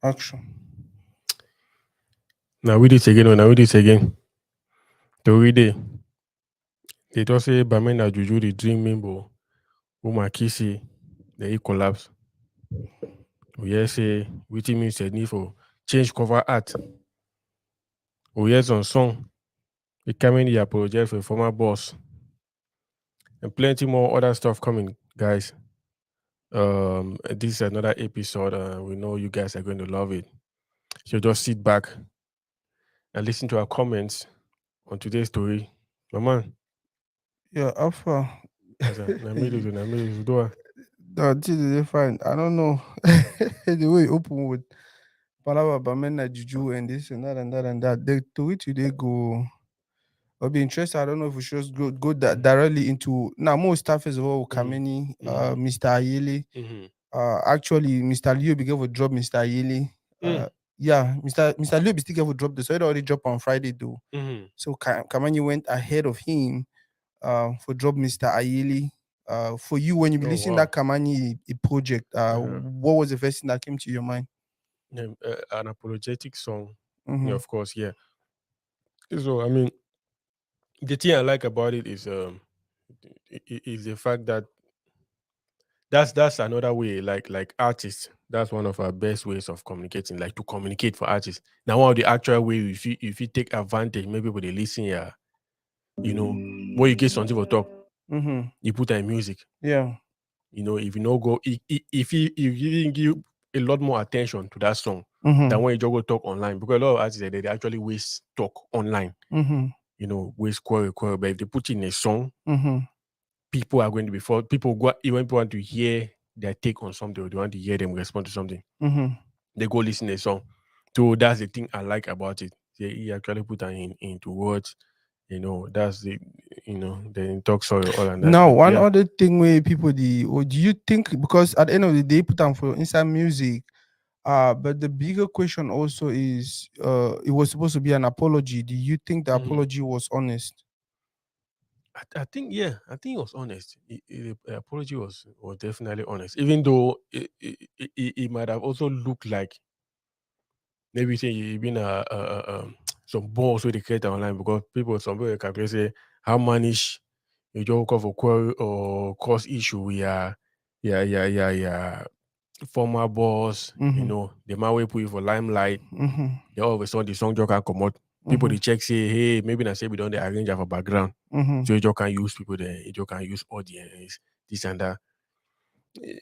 Action. Now we this again. Now we this again. Tori day. They just say Bamena Juju the dream member. Uma Kisi. Then he collapse. We hear say Weti means a need for change cover art. We hear some song. We coming here apologize for former boss. And plenty more other stuff coming, guys. This is another episode. We know you guys are going to love it. So just sit back and listen to our comments on today's story. My man, Yeah, Alpha. na me do do. That is fine. I don't know the way you open with Palava Bamena Juju and this and that and that and that. The to it today go. I'll be interested. I don't know if we should just go directly into now. Most staff as well. Mm-hmm. Kameni, Mm-hmm. Mr. Ayele. Mm-hmm. Actually, Mr. Leo began to drop Mr. Ayele. Mm. Yeah, Mr. Leo still gave drop this. So it already dropped on Friday though. Mm-hmm. So Kamani went ahead of him for drop Mr. Ayeli. For you, when you be Oh listening wow. that Kamani project, Uh-huh. what was the first thing that came to your mind? An apologetic song. Yeah, Mm-hmm. of course, yeah. So I mean, the thing I like about it is the fact that that's another way, like artists. That's one of our best ways of communicating, like to communicate for artists. Now, one of the actual way if you take advantage, maybe people they listen here, when you get something for talk, Mm-hmm. you put that in music. Yeah. If you know go if you didn't give a lot more attention to that song than Mm-hmm. when you just go talk online, because a lot of artists they actually waste talk online, Mm-hmm. waste quarrel. But if they put in a song, Mm-hmm. people are going to be for people go even people want to hear their take on something or they want to hear them respond to something, Mm-hmm. they go listen to a song. So that's the thing I like about it. He actually put that into words. That's the then talk sorry all and that. Now, But one yeah. other thing where people or do you think because at the end of the day, put them for inside music. But the bigger question also is, it was supposed to be an apology. Do you think the Mhm. apology was honest? I think yeah, I think it was honest. The apology was definitely honest, even though it might have also looked like maybe say you been some balls with the creator online because some people can say how manage you just call for quarrel or cause issue with your former boss, Mm-hmm. the man will put you for limelight, Mm-hmm. then all of a sudden the song just can come out. People Mm-hmm. they check say, hey, maybe I say we don't arrange for background. Mm-hmm. So you just can use people there, you just can use audience, this and that.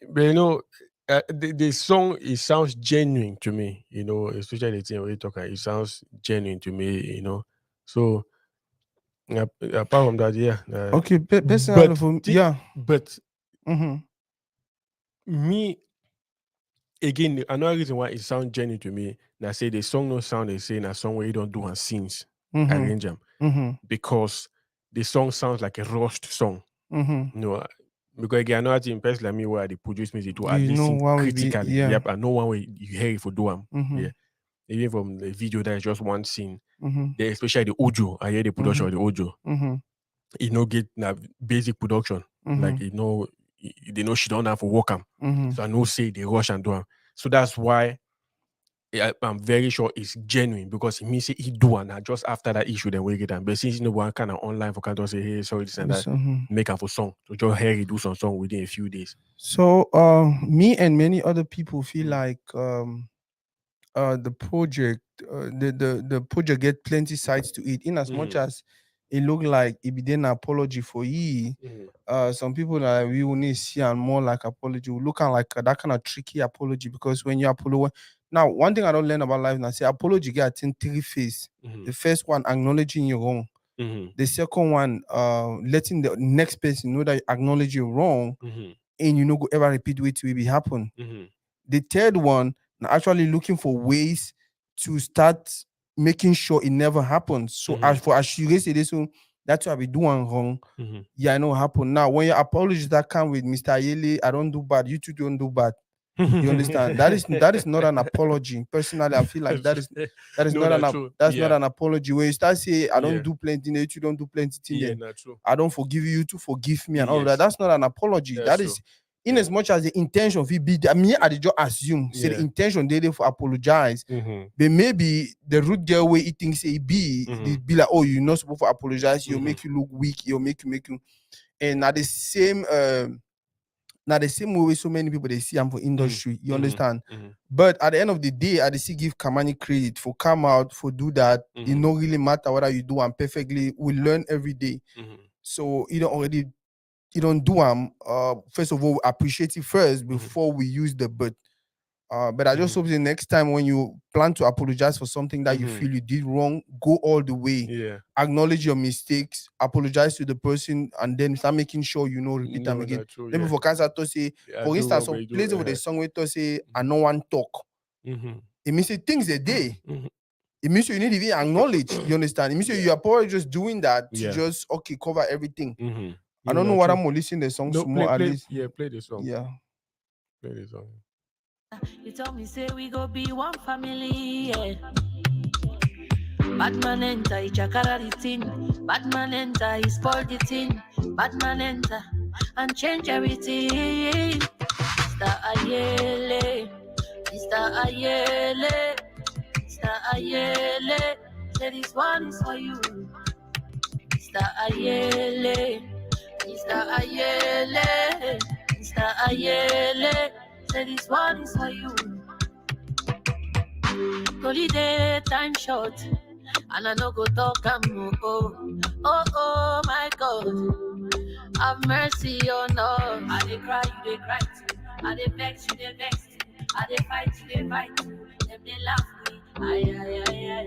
But the song it sounds genuine to me, especially the thing we talk, it sounds genuine to me. So apart from that, yeah. Okay, personally But for yeah. but Mm-hmm. me again, another reason why it sounds genuine to me, now say the song no sound they say in a song where you don't do and scenes, Mm-hmm. arrange them Mm-hmm. because the song sounds like a rushed song. Mm-hmm. You know, because again, another thing, person like me where they produce music to at You know listen one will be critically. yeah. Yep, I know one way you hear it for do them. Mm-hmm. Yeah, even from the video that is just one scene. Mm-hmm. Especially the audio, I hear the production Mm-hmm. of the audio. Mm-hmm. Get na basic production. Mm-hmm. Like they know she don't have to work 'em. Mm-hmm. So I know say they rush and do 'em. So that's why I'm very sure it's genuine because it means he do and just after that issue then we get them. But since one kind of online for kind of say, hey, sorry, this and that, make up for song. So just Harry do some song within a few days. So me and many other people feel Mm. like the project the project get plenty sides to it in as much Mm-hmm. as it look like it be an apology for ye. Mm-hmm. Some people that we will need to see and more like apology will look at like that kind of tricky apology because when you apologize now one thing I don't learn about life now say apology get in three phase. Mm-hmm. The first one acknowledging you're wrong. Mm-hmm. The second one letting the next person know that you acknowledge you're wrong Mm-hmm. and you know go ever repeat it will be happen. Mm-hmm. The third one, now actually looking for ways to start making sure it never happens. So Mm-hmm. as you guys say this one, that's what I be doing wrong. Mm-hmm. Yeah, I know what happened. Now, when you apologize that come with Mr. Yele, I don't do bad. You two don't do bad. You understand? That is not an apology. Personally, I feel like that is No, not not true. that's not Yeah. an apology. When you start saying I don't Yeah. do plenty, you two don't do plenty, Yeah, then not true. I don't forgive you, you to forgive me and all of that. Yes, That's not an apology. that's true. In as much as the intention of it be, I mean, I just assume say the intention they for apologize. But maybe the root girl way it thinks it be like, oh, you're not supposed to apologize, you'll make you look weak, you'll make you, and at the same now the same way so many people they see I'm for industry, you understand? But at the end of the day, I see give Kamani credit for come out for do that. It no really matter what you do, and perfectly we learn every day. So you don't do first of all appreciate it first before we use the but I just hope the next time when you plan to apologize for something that you feel you did wrong, go all the way. Acknowledge your mistakes, apologize to the person, and then start making sure you know repeat them again. Maybe for cancer to say, for instance, some places with the song where to say, I no one talk. It means things a day. It means you need to be acknowledged. You understand? It means you are probably just doing that to just cover everything. I don't know what I'm listening to the song more at least. Play the song. Yeah. Play the song. You told me say we go be one family, yeah. Batman enter, he chakara the thing. Batman enter, he spoil the thing. Batman enter and change everything. Mr. Ayele, Mr. Ayele, Mr. Ayele. Say this one is for you. Mr. Ayele, Mr. Ayele, Mr. Ayele. Say this one is for you. Holiday time short, and I no go talk am oh my God, have mercy on us. I dey cry, you dey cry too. I dey vex, you dey vex too. I dey fight, you dey fight too. Them dey laugh me, aye.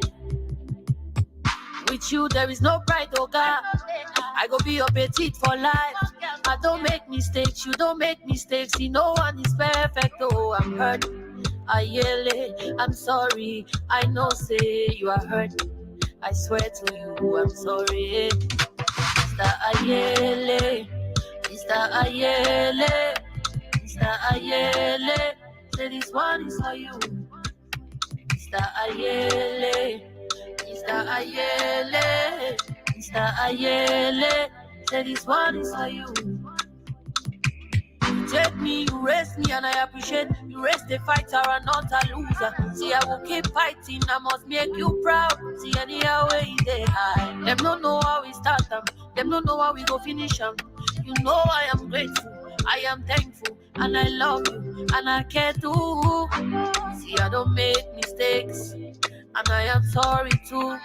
With you there is no pride, oh God. I go be your petite for life. I don't make mistakes, you don't make mistakes. See, no one is perfect, oh, I'm hurt. Ayele, I'm sorry. I know, say you are hurt. I swear to you, I'm sorry. Mr. Ayele, Mr. Ayele, Mr. Ayele. Say this one is for you. Mr. Ayele, Mr. Ayele, Mr. Ayele. Say this one is for you. You take me, you raise me, and I appreciate. You raise the fighter and not a loser. See, I will keep fighting, I must make you proud. See, anyhow way they hide. Them don't know how we start them. Them don't know how we go finish them. You know I am grateful, I am thankful, and I love you, and I care too. See, I don't make mistakes, and I am sorry too.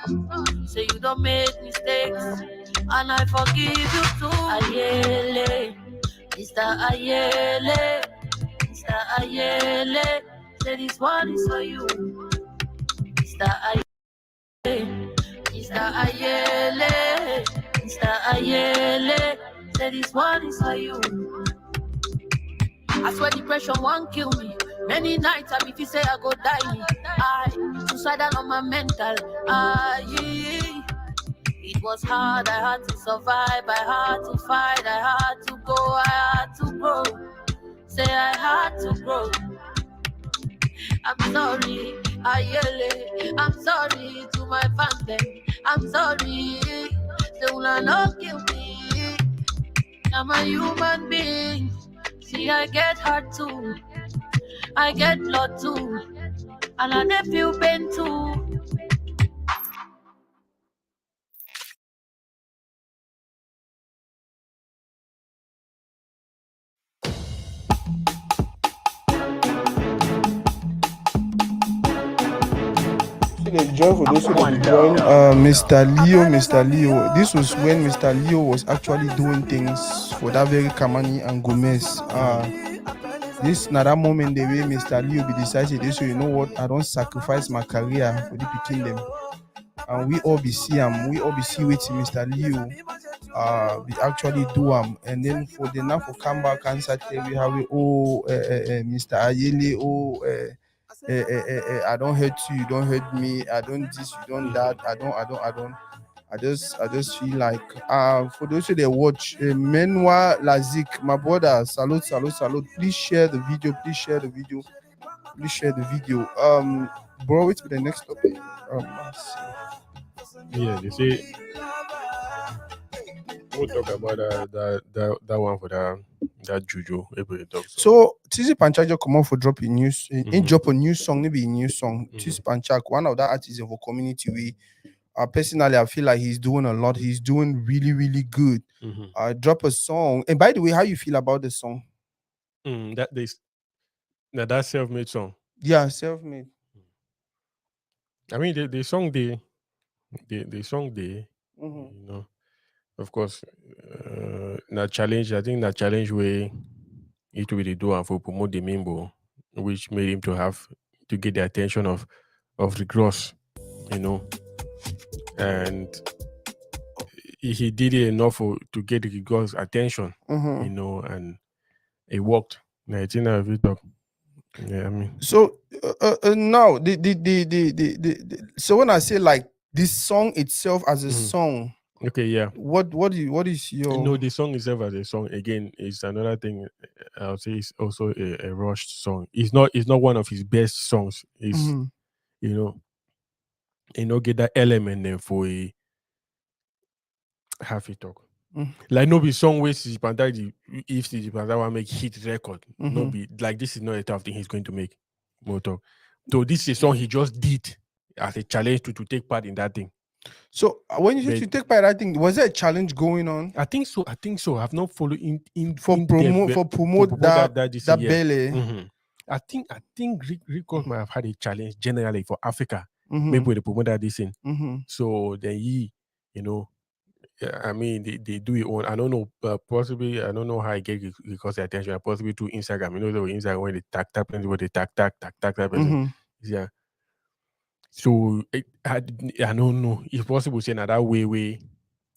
Say you don't make mistakes, and I forgive you too. Ayele, Mr. Ayele, Mr. Ayele. Say this one is for you. Mr. Ayele, Mr. Ayele, Mr. Ayele. Say this one is for you. I swear depression won't kill me. Many nights I be say I go die me. I suicidal on my mental. It was hard, I had to survive, I had to fight, I had to go, I had to grow. Say I had to grow. I'm sorry, Ayele. I'm sorry to my family. I'm sorry. They will not kill me. I'm a human being. See, I get hurt too. I get blood too. And I never feel pain too. Join for those who don't join. Mr. Leo. This was when Mr. Leo was actually doing things for that very Kamani and Gomez. This na that moment the way Mr. Leo be decided this, so you know what, I don't sacrifice my career for the picking them. And we all be see Weti Mr. Leo we actually do and then for the now for come back and say we have Mr. Ayele, I don't hurt you, you don't hurt me, I don't this, you don't that, I don't. I just feel like for those who they watch Menwa Lazik, my brother, salute. Please share the video. Bro, wait for the next topic. Yeah, they say we'll talk about that one for that juju. Everybody talk so. So Tizi Panchak just come out for drop a news, in Mhm. drop a new song, maybe a new song. Tizi Panchak, one of the artists of a community we personally I feel like he's doing a lot. He's doing really, really good. Mhm. Drop a song. And by the way, how you feel about the song? That self-made song. Yeah, self-made. I mean, the song the song Mhm. you know, of course, na challenge. I think that challenge way it will do and for promote the Mimbo, which made him to get the attention of the gross, you know, and he did it enough to get the girls' attention, Mhm. and it worked. Now, it's in a video. Yeah, I mean, So now so when I say like this song itself as a song, okay, yeah. what is your The song itself as a song again is another thing. I'll say it's also a rushed song. It's not one of his best songs. It's Mhm. you know get that element there for a half a talk. Mhm. Like no be song where Sisi Panta if Sisi Panta want make hit record. No Mhm. be like this is not a tough thing he's going to make. More talk. So this is a song he just did as a challenge to take part in that thing. So when you said But you take part, I think was there a challenge going on I think so. I've not followed in for depth promote but for for promote promote that this that year. belly? I think Rick might have had a challenge generally for Africa. Maybe Mhm. with the promote that this thing. Mhm. So then I mean, they do it on. I don't know, possibly. I don't know how I get because the attention. Possibly through Instagram. The Instagram when they tag person, where they tag that person. Mhm. Yeah. So I don't know. It's possible saying that way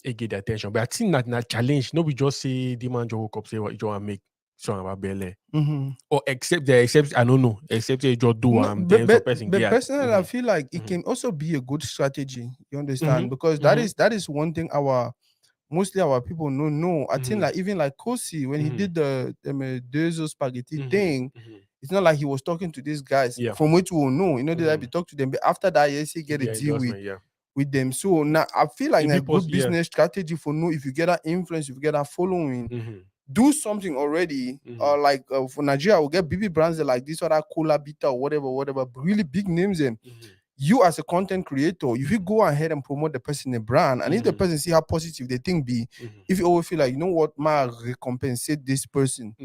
it get the attention. But I think that challenge. Nobody just say the man just woke up say what you want to make song about Bele. Mhm. Or except I don't know. Except they just do No, then some person but get. personally, I feel like it can also be a good strategy. You understand? Mhm. Because that is one thing mostly our people know. No, I think like even like Kosi when he did the Dezo spaghetti thing, it's not like he was talking to these guys Yeah. from which we will know. They like be talk to them, but after that, yes, he get a Yeah, deal endorsement. Yeah. with them. So now I feel like It a be good yeah. business strategy for know if you get that influence, if you get that following, do something already. Like for Nigeria, we'll get BB brands that like this or that cola bita or whatever, really big names. And you as a content creator, if you go ahead and promote the person in the brand, and if the person see how positive they think be, if you always feel like you know what, my recompensate this person.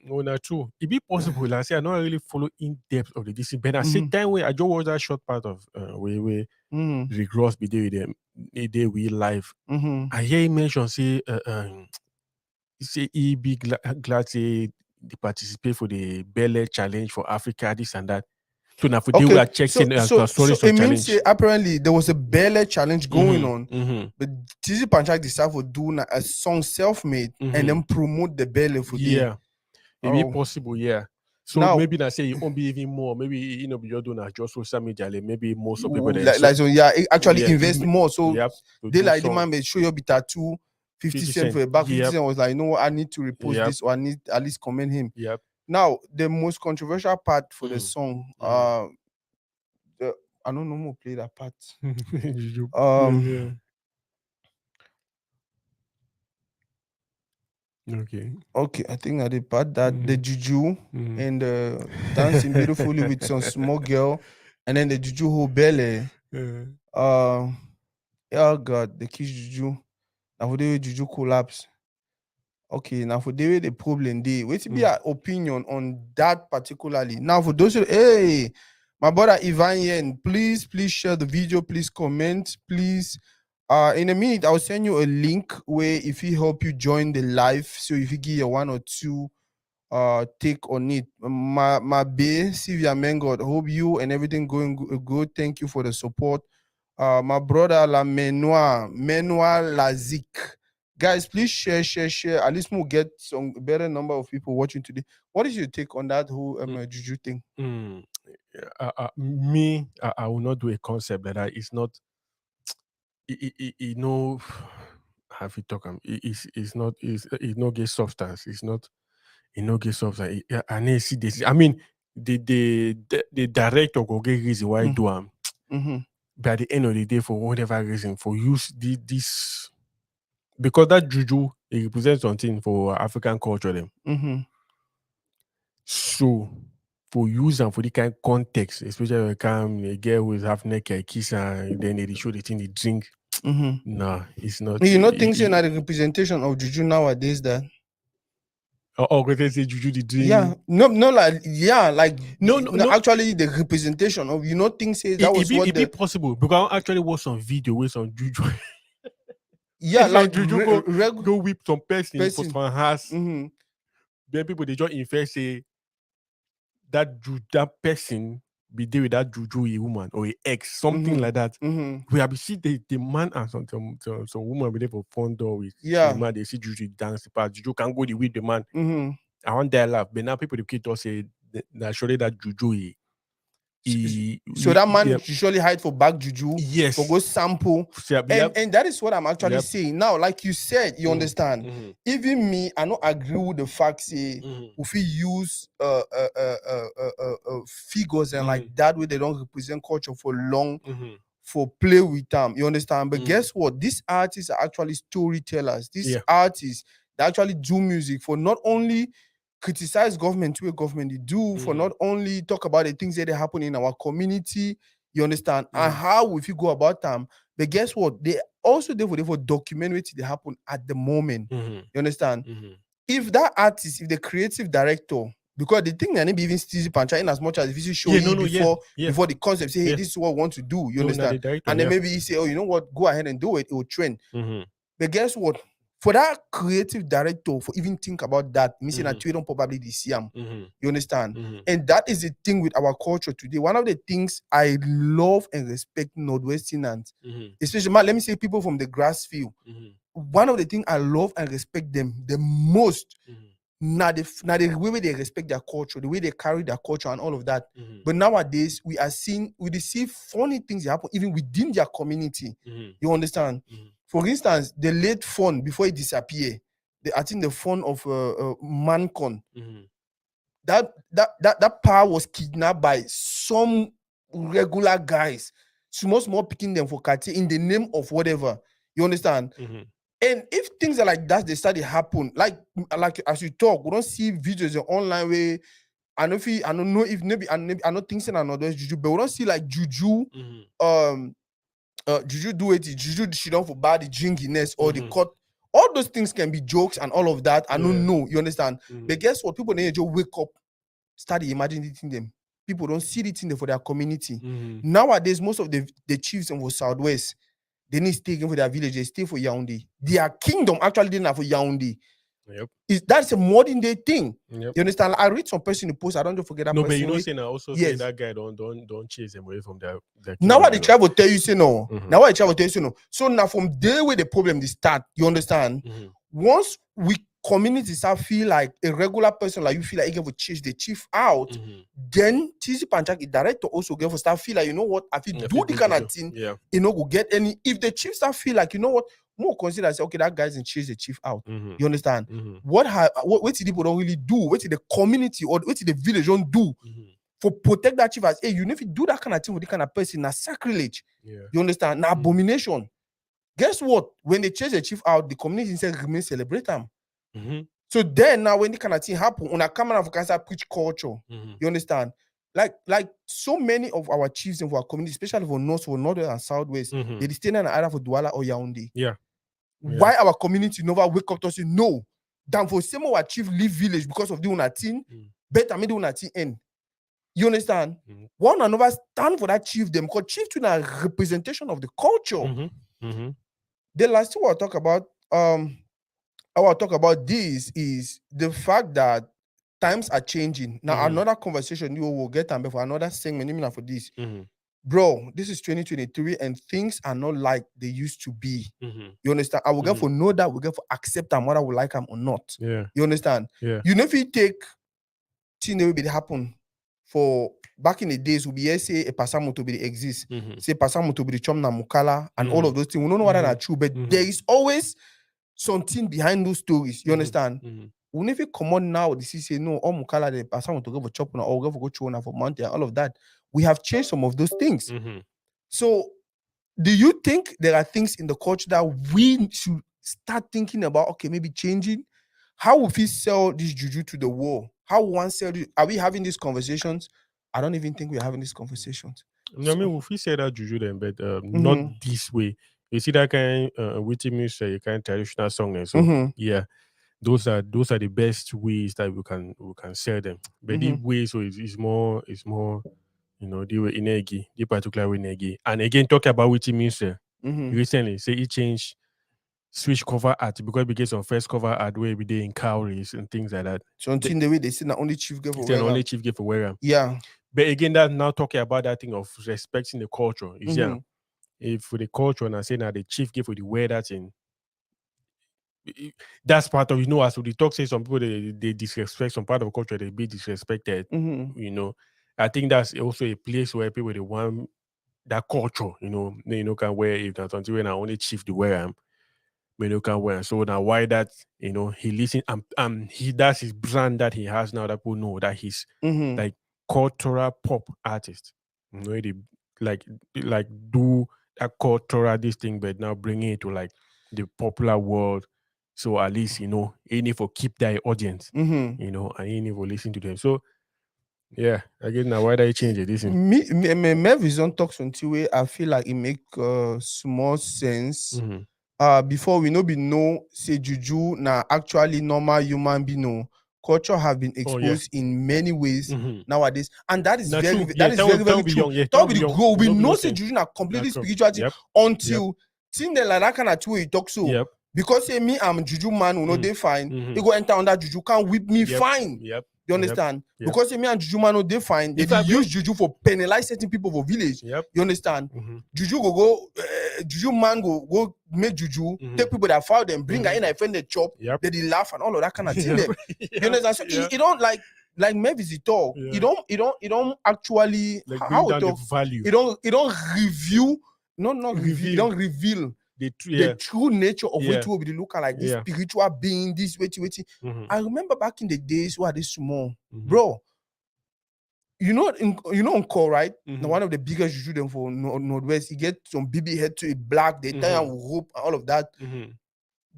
No, not true. It be possible. Like I say, I don't really follow in depth of the DC, but I say Mhm. time where I just watch that short part of where Mhm. Rick Ross be there with them, they we live. Mhm. I hear him mention say he say he be glad say they participate for the Bel Challenge for Africa, this and that. So now for they we Okay, are checking as so some it means challenge. apparently there was a belly challenge going on, Mm-hmm. but Tizi Panchak decided for doing a song self-made and then promote the belly for day. Yeah. It be Oh, possible, yeah. So now maybe I say it won't be even more. Maybe be just doing as just social media. Like maybe most of people there. like so yeah, actually Yeah, invest more. So yep. To they do like the song man may show you be tattoo 50 50 cent cent. for a back. 50 Yep. cent was like, you know what, I need to repost Yep. this or I need at least comment him. Yep. Now the most controversial part for the Mhm. song, the, I don't know who play that part. Yeah. Okay. Okay, I think I did part that the juju and dancing beautifully with some small girl, and then the juju whole belly. Uh, oh god, the kiss juju. Now for the way juju collapse. Okay, now for the way the problem they wait to be an opinion on that particularly. Now for those who hey, my brother Ivan Yen, please share the video, please comment, please. In a minute, I'll send you a link where if he help you join the live. So if you give your one or two take on it. My bae, Sylvia Mengod, hope you and everything going good. Thank you for the support. My brother La Menoir Lazik. Guys, please share. At least we'll get some better number of people watching today. What is your take on that whole juju thing? I will not do a concept like that. It's not. No. Have you talk? It's not. It's not get substance. It's not. It no get substance. I need see this. I mean, the director go get reason why do am. Mm-hmm. But at the end of the day, for whatever reason, for use this because that juju it represents something for African culture them. Mm-hmm. So for use and for the kind of context, especially when it come a girl who is half naked, kiss and then they show the thing they drink. Mm-hmm. Nah, it's not. You know, things in the representation of juju nowadays that They say juju the drink. yeah, no, like No. actually the representation of things say that It was be, what it be possible because I actually watch some video with some juju. yeah, some like juju go whip some person for person. some house. Mm-hmm. Then people they just infer say that person be there with that juju a woman or a ex, something like that. Mm-hmm. We have see the man and some woman be there for fun door with Yeah. the man, they see juju dance the part. Juju can go the with the man. Mm-hmm. I want their laugh. But now people the kid just say that surely that juju so that man usually hide for back juju, yes, for go sample, and that is what I'm actually saying now. Like you said, you understand. Even me, I don't agree with the fact say if we use figures and like that way they don't represent culture for long, for play with them. You understand? But guess what? These artists are actually storytellers. These artists they actually do music for not only criticize government where government they do, for not only talk about the things that they happen in our community, you understand, and how if you go about them, but guess what? They also for document what they happen at the moment. You understand? If that artist, if the creative director, because the thing that maybe even Stevie Pancha in as much as if you show before the concept, say, hey, this is what we want to do, you understand? And then maybe he say, oh, you know what, go ahead and do it, it will trend. But guess what? For that creative director, for even think about that, missing a tweet on probably this year. You understand? And that is the thing with our culture today. One of the things I love and respect Northwesterners, especially, let me say people from the grass field. One of the things I love and respect them the most, not the way they respect their culture, the way they carry their culture and all of that. But nowadays, we see funny things that happen even within their community. You understand? For instance, the late phone before it disappeared, I think the phone of Mancon, that power was kidnapped by some regular guys, small picking them for Kati in the name of whatever. You understand? And if things are like that, they start to happen. Like as you talk, we don't see videos online where I don't know if maybe I'm not thinking another juju, but we don't see like juju juju do it, juju she don't for bad the drinkiness or the cut. All those things can be jokes and all of that. I don't know, you understand? But guess what? People need to wake up, start imagining them. People don't see it in there for their community. Nowadays, most of the chiefs in the Southwest, they need to stay for their villages, stay for Yaoundé. Their kingdom actually didn't have for Yaoundé. That's a modern day thing. You understand? I read some person in the post. I don't just forget that person. No, but you know, saying I also say that guy don't chase them away from their now what they try to tell you, say no. Now what they try to tell you, say no. So now from there where the problem they start, you understand? Once we community start feel like a regular person, like you feel like you can chase the chief out, then TC Panchak, the director, also get for start feel like, you know what, if you do the kind of thing, you know, go get any. If the chief start feel like, you know what, more consider say, okay, that guy's in chase the chief out. You understand? What did people don't really do? What did the community or what did the village don't do for protect that chief as, hey, you know, if you do that kind of thing with the kind of person, that's sacrilege. You understand? Now abomination. Guess what? When they chase the chief out, the community instead remain celebrate them. So then now when the kind of thing happen, on a camera for cancer preach culture, you understand? Like so many of our chiefs in our community, especially for north, and southwest, they stay in either for Douala or Yaoundé. Why our community never wake up to say no? Than for some of our chief leave village because of the Unatin, better me the Unatin end. You understand? One another stand for that chief them because chief to a representation of the culture. The last thing I'll talk about, this is the fact that times are changing. Now, another conversation you will get time before another segment for this. Bro, this is 2023 and things are not like they used to be. You understand? I will get for know that, we get for accept them, whether we like them or not. You understand? You know, if you take thing that will happen for back in the days, we be say a pasamo to be exist, say pasamo to be the chomna mukala and all of those things. We don't know whether that's true, but there is always something behind those stories. You understand? When if you come on now, this is say no, all mukala the pasamo to go for chopna or go for go chona for mountain, all of that. We have changed some of those things. So, do you think there are things in the culture that we should start thinking about, okay, maybe changing. How will we sell this juju to the world? How will one sell it? Are we having these conversations? I don't even think we're having these conversations. No, I mean, if we say that juju then, but not Mhm. this way. You see that kind Weti music, kind traditional song, and so Mhm. yeah, those are the best ways that we can sell them. But the way so is more the way inegi, the particular way inegi. And again, talk about Weti music recently. Say he changed switch cover art because it became some first cover art where we did in cowries and things like that. So until the way they say, not only chief girl for It's an only wear. chief gift for wear. Yeah. But again, that's now talking about that thing of respecting the culture. You see, if for the culture and I say now the chief gift for the wear that thing, that's part of as we talk say some people they disrespect some part of the culture, they be disrespected. I think that's also a place where people they want that culture, can wear if that's until when I only chief the wear can wear. So now why that he listen he that's his brand that he has now that people know that he's like cultural pop artist. They like do that cultural this thing, but now bringing it to like the popular world. So at least he need for keep their audience, and he need for listen to them. So yeah, again now why they change it? This Melvison talks until way I feel like it make small sense. Before we know say juju na actually normal human being. No, culture have been exposed in many ways nowadays, and that is very true. That be the grow. We know say juju na completely spirituality until thing like that kind of two way you talk so. Because say me I'm juju man, they fine. They go enter under juju can whip me fine. You understand? Because say me and juju man they fine. They use juju for penalize certain people for village. You understand? Juju go juju man go make juju take people that foul them, bring her in and friend the chop. They laugh and all of that kind of thing. You understand? So it don't like Mavis it all. It don't actually like how down it the value. It don't review. Not reveal. It don't reveal the true nature of what we be looking like this spiritual being, this wait. I remember back in the days where they small, bro. On call, right? Now one of the biggest juju them for Northwest, he get some BB head to a black, they tie and rope and all of that.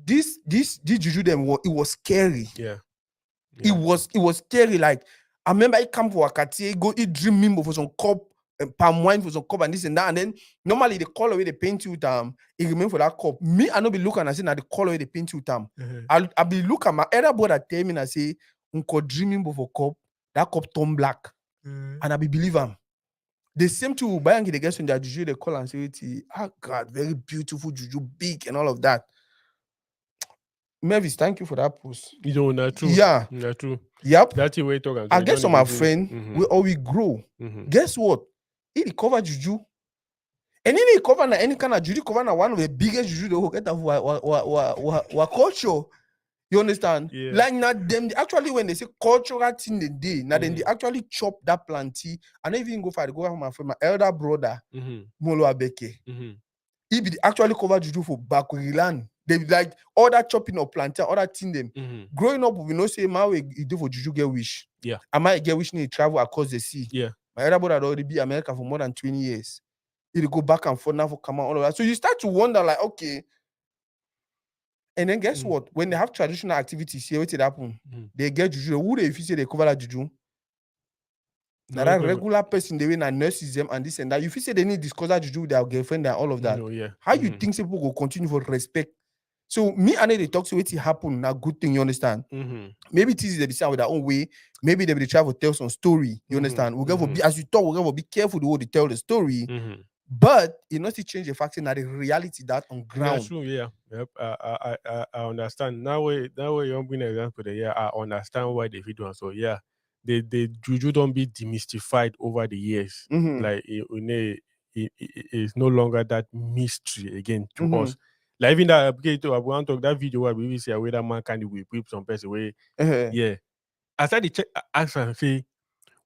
This juju them it was scary. It was scary. Like I remember I come for Wakati, go eat dream mimo for some cup, palm wine for some cup and this and that. And then normally the color way they paint you it remain for that cup. Me, I not be looking and I say now the color way they paint you I'll be looking at my elder brother tell me and I say, unko dreaming for cup, that cup turn black. And I be believe him. The same to Bayangi the guys when they juju they call and say, God, very beautiful juju, big and all of that. Mavis, thank you for that post. Not true. Yeah. Not true. Yep. That's the way talk. I guess on my friend, we grow. Guess what? He recover juju. And then he cover na any kind of juju, cover na one of the biggest juju they will get of our culture. You understand? Like now them actually when they say cultural thing they did, now then they actually chop that planty and even go for my friend, my elder brother, Molo Abeke. He be actually cover juju for Bakuriland. They like all that chopping of plantain, all that thing them. Growing up, we know say my way you do for juju get wish. I might get wish need travel across the sea. My elder brother had already been America for more than 20 years. He'll go back and forth now for come out, all of that. So you start to wonder, like, okay. And then guess what? When they have traditional activities here, what it happen? They get juju. Who they if you say they cover that juju? Now that regular person they win and nurses them and this and that. You feel say they need discuss that juju with their girlfriend and all of that. How you think people will continue for respect? So me and they talk to what happen. Now good thing, you understand? Maybe it is they be saying with their own way. Maybe they try to tell some story. You understand? We gotta be as you talk, we gotta be careful the way they tell the story. But it not to change the fact that the reality that on ground. That's true, yeah. Yep. I understand. Now you're bringing an example there. I understand why they do so. Yeah, the juju don't be demystified over the years. Like it's no longer that mystery again to us. Like even that I want to talk that video where we say where that man can whip some person away. Yeah. I started to check ask and say,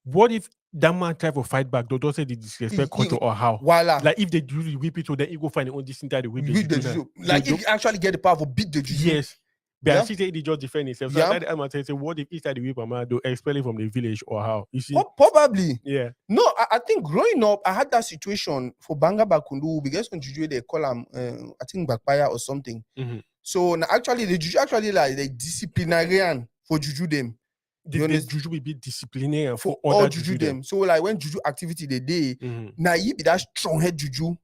what if that man try to fight back? Don't say the disrespect culture or how? Voila. Like if they do the whip it, so then he go find the own this thing that they whip the like if you actually get the power to beat the juju. Yes. But she said he just defend himself. So that I'm say, what if he started whip a man do expel him from the village or how? You see? Probably. Yeah. No, I think growing up, I had that situation for Banga Bakundu because when juju they call him I think Bakpaya or something. So now actually the juju actually like the disciplinarian for juju them. The juju will be disciplinarian for all other juju juju them. So like when juju activity they day, Mhm. now you be that strong head juju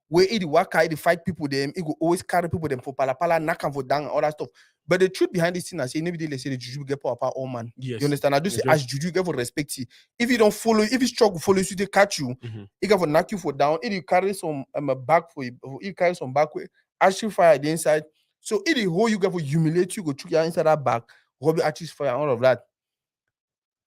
where it waka, it fight people them, it go always carry people them for palapala, knock and for down and all that stuff. But the truth behind this thing, I say maybe they say the juju get power all man. Yes. You understand? I do say Okay. as juju get for respect you. If you don't follow, if you struggle follow you, they catch you. It get for knock you for down. If you carry some back for you carry some back way, actually fire the inside. So if the whole you get for humiliate you, go check your inside that back, Robbie actually fire and all of that.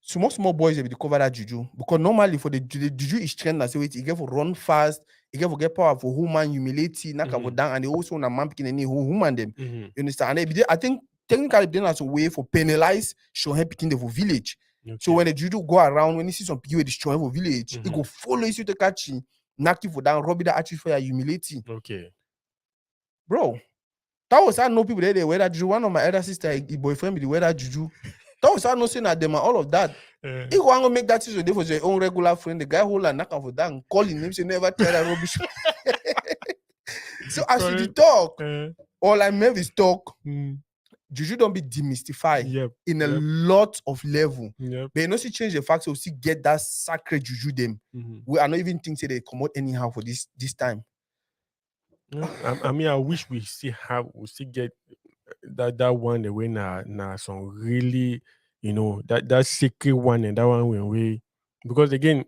Small boys they be cover that juju because normally for the juju is trend as wait, you get for run fast, you get for get power for woman humility, knock for down, and they also na man picking any woman them. You understand? And I think technically then as a way for penalize show him picking the for village. Okay. So when the juju go around, when you see some people with destroy for village, it go follow you to catch you, knock you for down, rob that actually for your humility. Okay. Bro, that was I know people there they wear that juju. One of my elder sister, his boyfriend be the wear that juju. That was I know saying that them and all of that. If you want to make that decision for your own regular friend, the guy who like knock for that and call him, say never try that rubbish. So as you talk, or like Mavis talk, juju don't be demystified in a lot of level. But you know, see change the fact so see get that sacred juju them. We are not even think say they come out anyhow for this time. I mean, I wish we still get that one the way now some really, you know, that secret one and that one when we, because again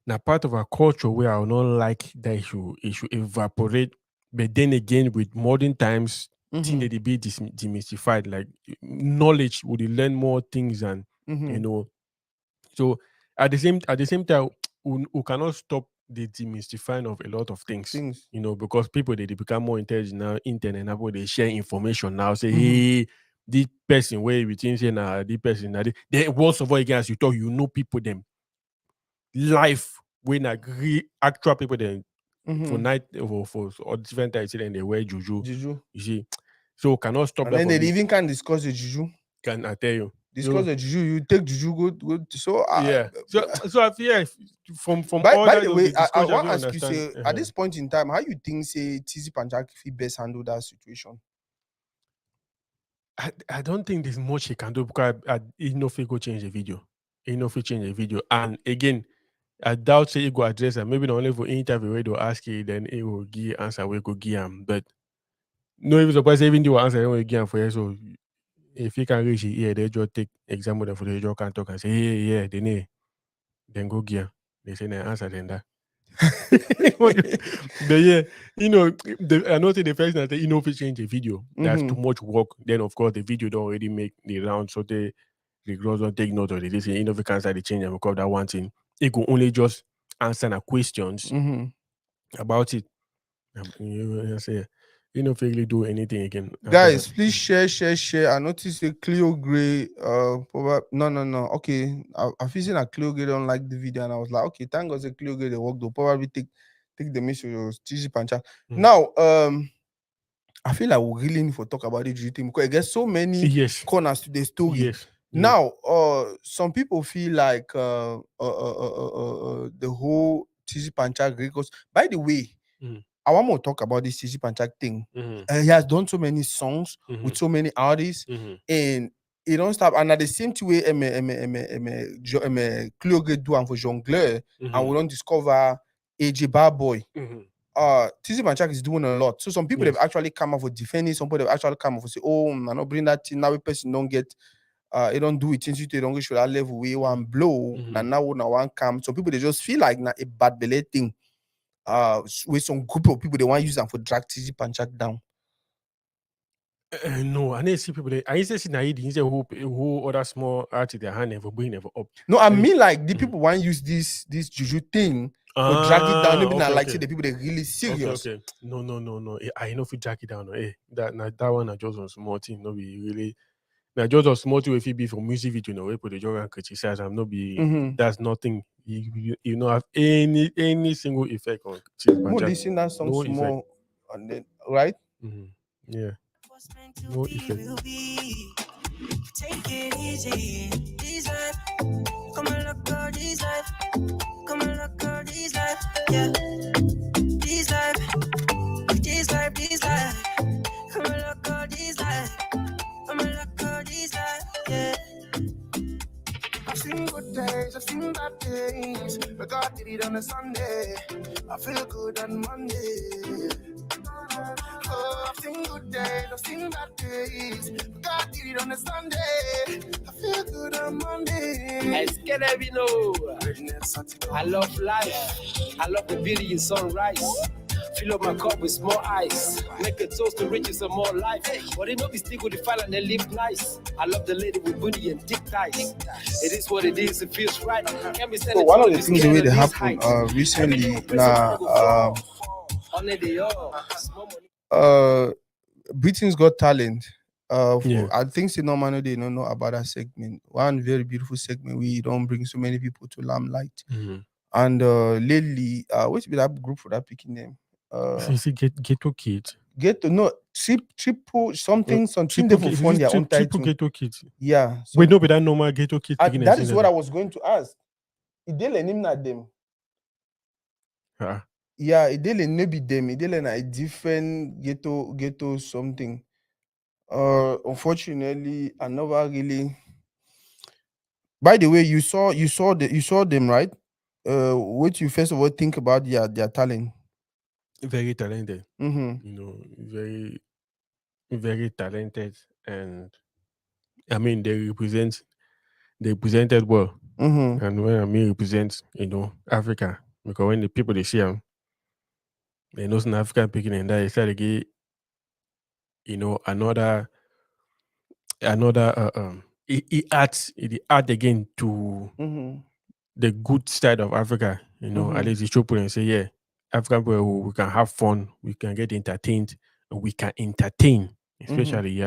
now part of our culture where I will not like that it should evaporate. But then again, with modern times, things that they be demystified, like knowledge would learn more things and you know. So at the same time, we cannot stop the demystifying of a lot of things. You know, because people they become more intelligent now, internet now, they share information now. Say, hey, this person where we think say now, this person now, then once of all again as you talk, you know people them life when actual people then for night for or different types then they wear juju. You see, so cannot stop and that. Then they even can discuss the juju. Can I tell you? Discuss the juju, you take juju, go. So yeah. So I feel from all by that the way, I want to ask you, say at this point in time, how you think say TZ Panchak best handle that situation? I don't think there's much he can do because he no fit go change the video. He no fit change the video. And again, I doubt say he go address and maybe not only for interview where they'll ask you, then he will give answer where go give him. But no even surprised even they will answer when give him for you. So if he can reach here, they just take example them for the just can talk and say, hey, yeah, then go give him. They say the answer then that. But yeah, you know, I know the first thing that you know if you change a video, that's too much work. Then of course the video don't already make the round, so the girls don't take note of it. They say you know if you cancel the change and record that one thing, it could only just answer the questions about it. You say you know if you really do anything again. Guys, please share. I noticed a Cleo Gray. No. Okay, I feel saying a Cleo Gray don't like the video, and I was like, okay, thank God, a Cleo Gray they work. They'll probably take the message of TZ Panchak. Now, I feel like we really need to talk about the thing because it gets so many corners to the story. Yes. Now, some people feel like the whole TZ Panchak because by the way. I want to talk about this TZ Panchak thing. He has done so many songs with so many artists, and he don't stop. And at the same way, Cleo do and for Jongleur, and we don't discover AJ Barboy. TZ Panchak is doing a lot. So some people have actually come up for defending. Some people have actually come up for say, "Oh, man, not bring that thing now. A person don't get." They don't do it since you don't go to that level. We want blow. Now one come. So people they just feel like a bad belay thing. With some group of people they want to use them for drag TZ Panchak down. No, I didn't see people. I used to see Naidi. He said who other small artists their hand never bring never up. No, I mean like the people want to use this juju thing to drag it down. Maybe not like say the people they really serious. Okay. No. I know if you drag it down. That one I just on small thing. No be really. Now just a small thing if it be for music video, you know, where put the jog and criticize. I'm not be. That's nothing. You don't have any single effect on TZ Panchak. More listen that song small, and then right. Yeah. No effect. Take it easy, this life. Come on, look at this life. Come on, look at this life. Yeah, this life. days. But God did it on a Sunday. I feel good on Monday. Oh, I've seen good days, I've seen bad days. But God did it on a Sunday. I feel good on Monday. It's gonna be no. I love life. I love the beauty in sunrise. Fill up my cup with small ice. Make a toast to riches and more life. But it not be stick with the file and they live nice. I love the lady with booty and thick thighs. It is what it is, it feels right. Can't be So one of the things the way they happen recently now Britain's Got Talent. I think say no man they don't know about that segment. One very beautiful segment we don't bring so many people to limelight. And lately, what's be that group for that picking name? Is it Ghetto Kids? Triple something they will find their own title. Triple Ghetto Kids. Yeah. So, wait, no, but that normal Ghetto Kids. That is what I was going to ask. It didn't name not them. Yeah, it didn't maybe them. It didn't a different ghetto something. Unfortunately, I never really. By the way, you saw them, right? What you first of all think about their talent? Very talented. You know, very, very talented, and I mean they presented well. And when I mean represent, you know, Africa, because when the people they see them, they know some African picking and that they start to get, you know, another it adds again to the good side of Africa, you know. At least it's true and say, yeah, African people, we can have fun, we can get entertained, and we can entertain, especially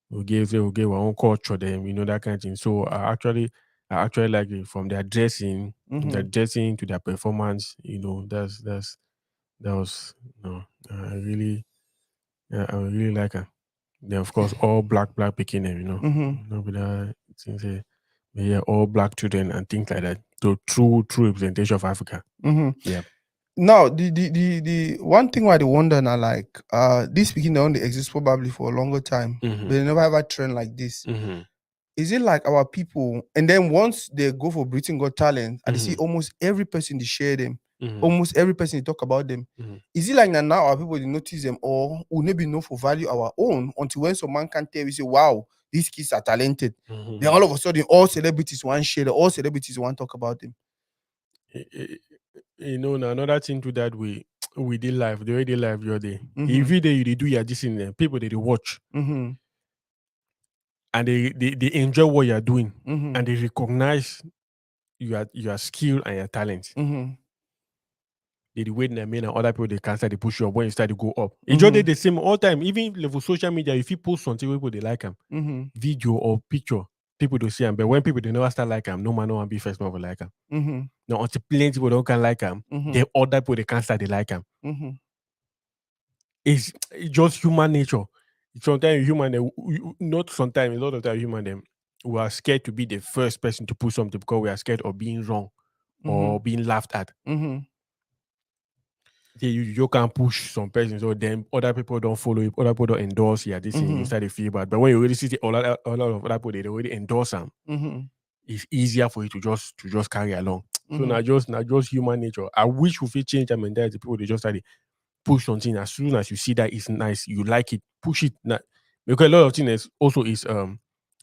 we give our own culture them, you know, that kind of thing. So I actually like it from their dressing, to their performance, you know. That was I really like her. Then of course all black picking them, you know. But all black children and things like that. So true representation of Africa. Yeah. Now the one thing why they wonder now, like this speaking only exists probably for a longer time, but they never ever trend like this. Is it like our people, and then once they go for Britain Got Talent, and they see almost every person they share them, almost every person they talk about them. Is it like now our people they notice them, or will maybe know for value our own until when some man can tell we say, wow, these kids are talented. Then all of a sudden all celebrities want share them, all celebrities want talk about them. You know, another thing to that we did live, the way they live your day. Every day you do your this in there, people they watch. And they enjoy what you're doing, and they recognize your skill and your talent. They wait in the main and other people they can start to push you up when you start to go up. It's just the same all time. Even level social media, if you post something, people they like them, video or picture, people don't see them. But when people they never start like them, no man no be first man will like them. Now until plenty people don't can like them, then other people they can't start to like them. It's just human nature. Sometimes human, not sometimes, a lot of time human them, we are scared to be the first person to put something because we are scared of being wrong or being laughed at. You can push some person, so then other people don't follow you, other people don't endorse you. This thing, you start to feel bad. But when you already see a lot of other people, they already endorse them. It's easier for you to just carry along. So not just human nature. I wish we could change our mentality. People they just start to push something as soon as you see that it's nice, you like it, push it. Because a lot of things also is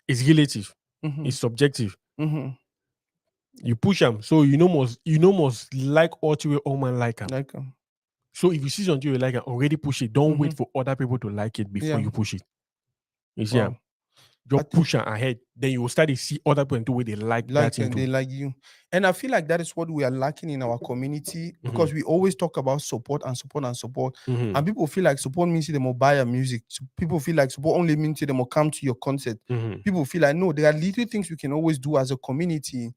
relative, it's subjective. You push them, so you must like all man like them. So if you see something you like, already push it. Don't wait for other people to like it before you push it. You see, just push it ahead. Then you will start to see other people do what they like that and they like you. And I feel like that is what we are lacking in our community, because we always talk about support and support and support. And people feel like support means they will buy your music. So people feel like support only means they will come to your concert. People feel like no, there are little things we can always do as a community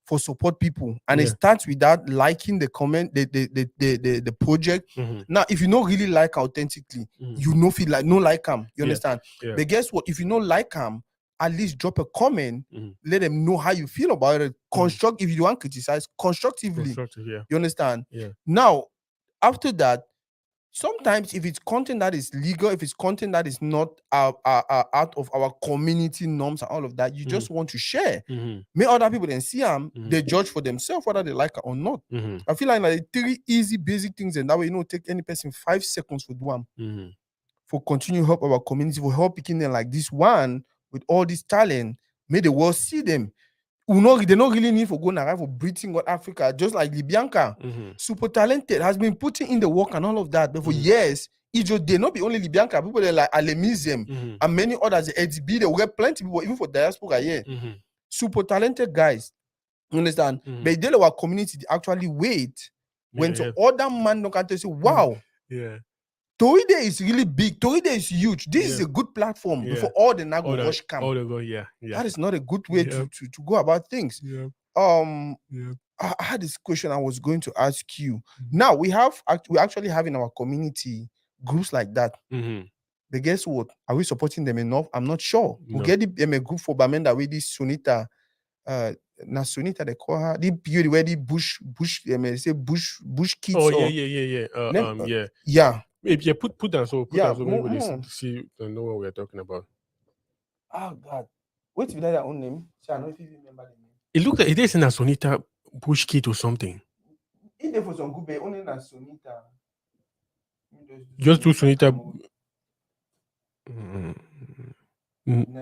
for support people, and it starts with that liking the comment, the project. Now, if you don't really like authentically, you know feel like no like them. You understand? But guess what? If you don't like them, at least drop a comment. Let them know how you feel about it. Construct if you want to criticize constructively. You understand? Now, after that, sometimes if it's content that is legal, if it's content that is not out of our community norms and all of that, you just want to share. May other people then see them, they judge for themselves whether they like it or not. I feel like 3 easy basic things, and that way, take any person 5 seconds to do them. For continue help our community, for help picking them like this one with all this talent, may the world see them. They don't really need for going around for breathing on Africa, just like Libyanka. Super talented, has been putting in the work and all of that. But for years, it just they not be only Libyanka, people they like Alemism and many others, Eddie B, they were plenty people, even for diaspora here. Super talented guys. You understand? But they our community they actually wait when to other man don't can say, wow. Toride is really big. Toride is huge. This is a good platform before all the Nago Wash camp. That is not a good way to go about things. I had this question I was going to ask you. Now we actually have in our community groups like that. But guess what? Are we supporting them enough? I'm not sure. No. We get a group for Bamenda with this Sunita. Na Sunita they call her the beauty where the bush say bush kids. Oh or, yeah. Yeah, put that so everybody see know what we're talking about. Oh God, wait till that own name. So I know if you remember the name. It looked like it is in a Sonita Bush Kid or something. If there for some good, but only na Sonita. Just do Sonita.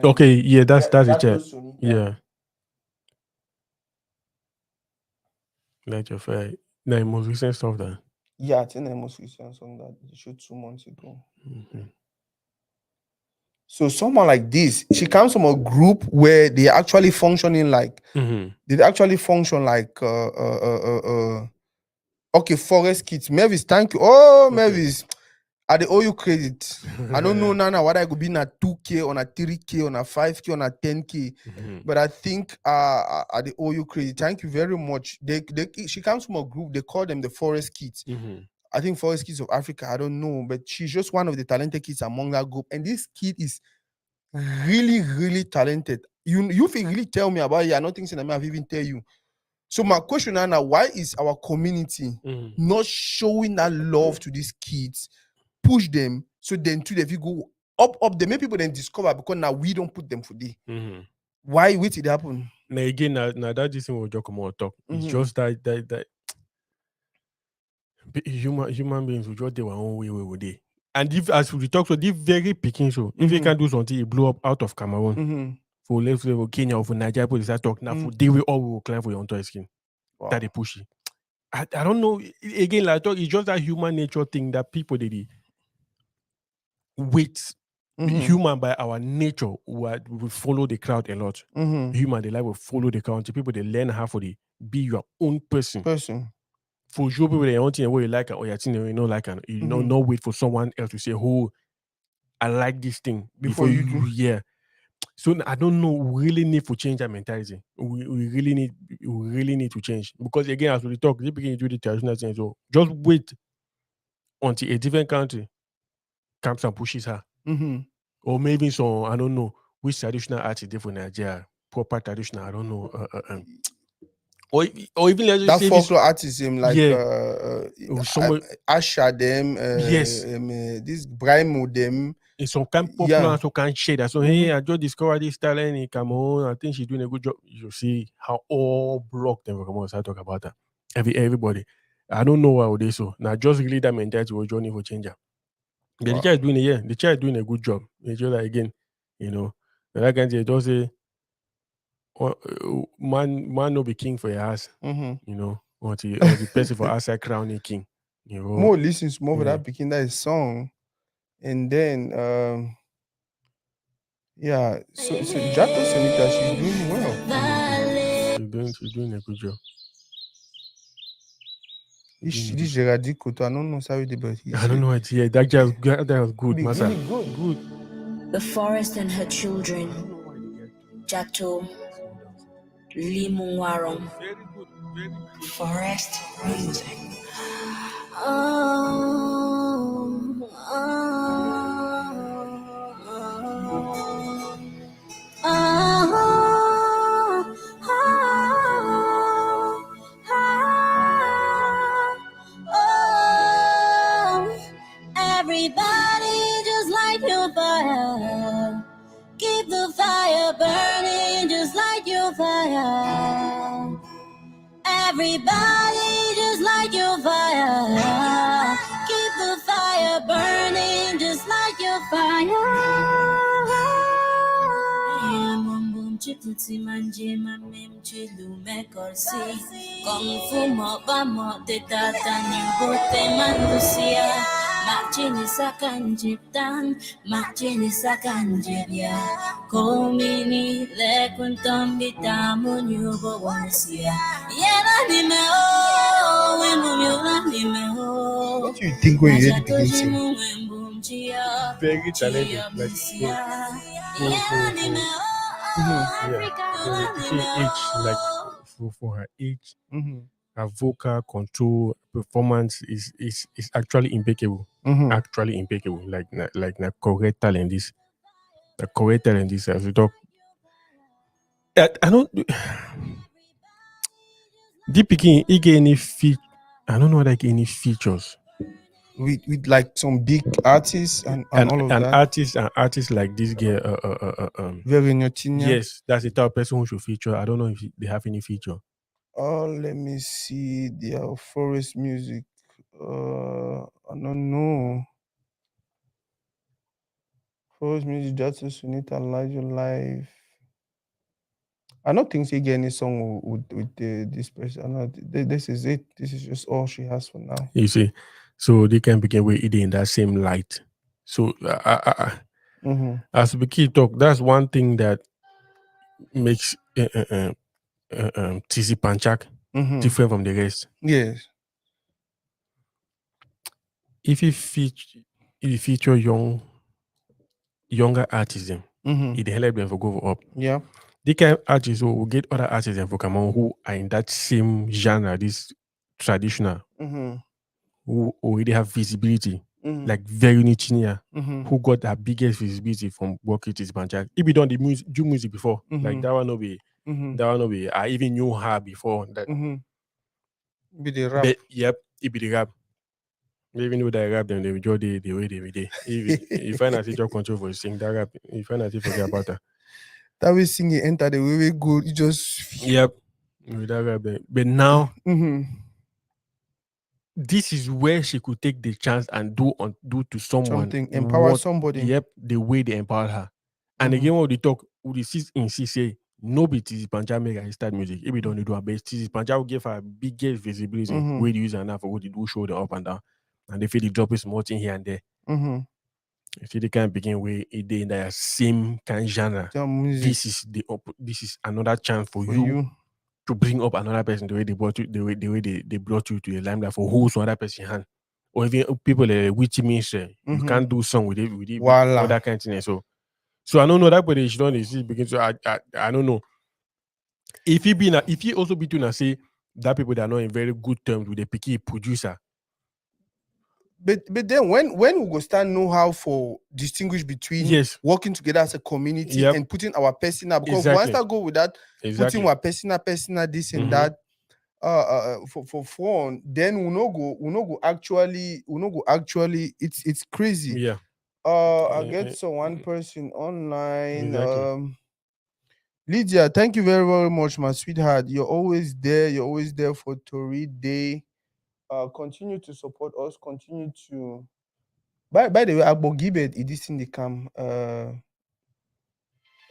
Okay, yeah, that's it. Yeah. Like your fair. The most recent stuff then. Yeah, I think the most recent song that they showed 2 months ago. So someone like this, she comes from a group where they actually functioning like they actually function like okay, Forest Kids. Mavis, thank you. Oh, okay. Mavis, I owe you credit. I don't know now what I could be on a 2K, on a 3K, on a 5K, on a 10K. But I think I owe you credit. Thank you very much. She comes from a group, they call them the Forest Kids. I think Forest Kids of Africa, I don't know, but she's just one of the talented kids among that group. And this kid is really, really talented. You can really tell me about it. I don't think so, I have even tell you. So my question now, why is our community not showing that love to these kids? Push them so then too if you go up, they make people then discover because now we don't put them for day. Why did it happen? Now again, now that this thing will just come out talk. It's just that human beings will just do their own way with it. And if as we talk so this very picking show, if you can do something, it blew up out of Cameroon. For let's say for Kenya or for Nigeria, people start talking now for they will all will climb for your own skin. Wow. That they push it. I don't know. Again, like talk, it's just that human nature thing that people they wait. Human by our nature we follow the crowd a lot. Human they like will follow the crowd. People they learn how to be your own person. For sure, people they want to what you like or you know like and you know not wait for someone else to say, "Oh, I like this thing" before you do. Yeah. So I don't know. We really need to change that mentality. We really need to change because again, as we talk, they begin to do the traditional thing. So just wait until a different country comes and pushes her, or maybe some I don't know which traditional artist they for Nigeria, proper traditional. I don't know. Or even let's that folklore artism like Asha them, yes, this Brimo them. It's some kind of popular and so can share that. So hey, I just discovered this talent in Cameroon. I think she's doing a good job. You see how all blocked them from us. I talk about that. Everybody. I don't know why they so. Now just really that mentality was journey for changer. The child is doing the child is doing a good job. It's just like again, you know, like I can say, don't say man no be king for your house. You know, or the person for outside crowning king. You know, more listens more for that picking that song. And then so Jato Sonita, she's doing well. She's doing a good job. This Gerardi Koto, I don't know how it but I don't know what yeah, that was good, Masa. Really good. The forest and her children. Jato Limungwarong. Very good. Forest music. Chiputi manje mamem chilu mekorsi Kung fu mo ba mo te tatani bote mandusia Machini sakan jiptan Machini sakan jibya Komini le kuntom bitamu nyubo wansia Yena ni me o Wemu myula ni me o What do you think when you hear the beginning sing? Very talented, like for age, like for her age, her vocal control performance is actually impeccable. Actually impeccable. Like correct talent this. The correct talent this as we talk. I don't Deep Picking he get any I don't know like any features. With like some big artists and all of that. Artists like this girl Very Nyotinya. yes, that's the type of person who should feature. I don't know if they have any feature. Let me see their forest music. I don't know. Forest music, Justice Sunita, Elijah Life. I don't think she get any song with this person. This is it. This is just all she has for now. You see, so they can begin with it in that same light. So as we keep talk, that's one thing that makes TC Panchak different from the rest. Yes. If you feature younger artists, it help them for go up. Yeah. They can artists who will get other artists for come on who are in that same genre, this traditional, who already have visibility, like very niche, who got the biggest visibility from working with Panchak. If you done the do music before, like that one will be, I even knew her before that. Be the rap. Yep, it be the rap. Even though they rap them, they enjoy the way they be. If I not your control for sing that rap, if I not forget about that. That way singing enter the way we go, you just yep. With that rap, but now this is where she could take the chance and do to someone something, empower somebody. Yep, the way they empower her. And again, when we talk, we say nobody TC Panchak make her start music. If we don't do her best, TC Panchak will give her biggest visibility. Where the user now for what they do show them up and down. And they feel the drop is small thing here and there. You see, they can begin with it in the same kind of genre. This is another chance for you to bring up another person the way they brought you, the way they brought you to a limelight for who's another person hand. Or even people which means you can't do song with all that kind of thing. So I don't know that but they should see begin to I don't know. If he also between and say that people that are not in very good terms with the picky producer. But then when we go start know how for distinguish between working together as a community and putting our personal, because once I go with that, putting our personal this and that for fun, then we no go actually it's crazy. Yeah. I get one person online. Lydia, thank you very, very much, my sweetheart. You're always there for Tori Day. Continue to support us, continue to by the way, Agbogibet is this in the cam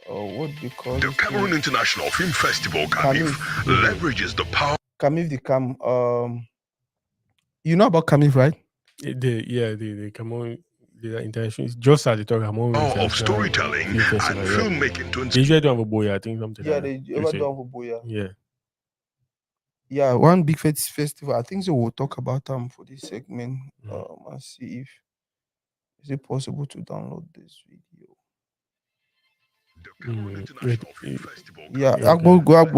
what they call the Cameroon International Film Festival Camif leverages the power Camif the cam you know about Camif, right? The Cameroon the international just as they talk of storytelling and filmmaking to they usually don't have a boy, I think something they ever don't have a boy. Yeah, one big festival. I think so we'll talk about them for this segment. And see if is it possible to download this video.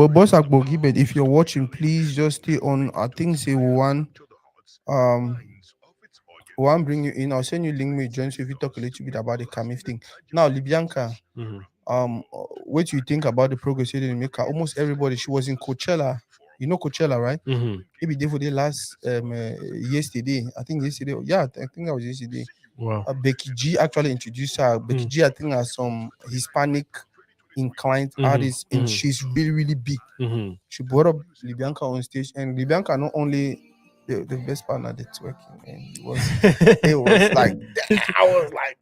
Boss Agbogibet, if you're watching, please just stay on. I think say one bring you in. I'll send you link me join so if you talk a little bit about the Camif thing. Now, Libyanka, what do you think about the progress you didn't make? Almost everybody, she was in Coachella. You know Coachella, right? Maybe they for the last yesterday. I think yesterday. Yeah, I think that was yesterday. Wow. Becky G actually introduced her. Becky G, I think, has some Hispanic inclined artists, and she's really, really big. She brought up Libyanka on stage, and Libyanka not only the best part of the twerking, and it was like I was like,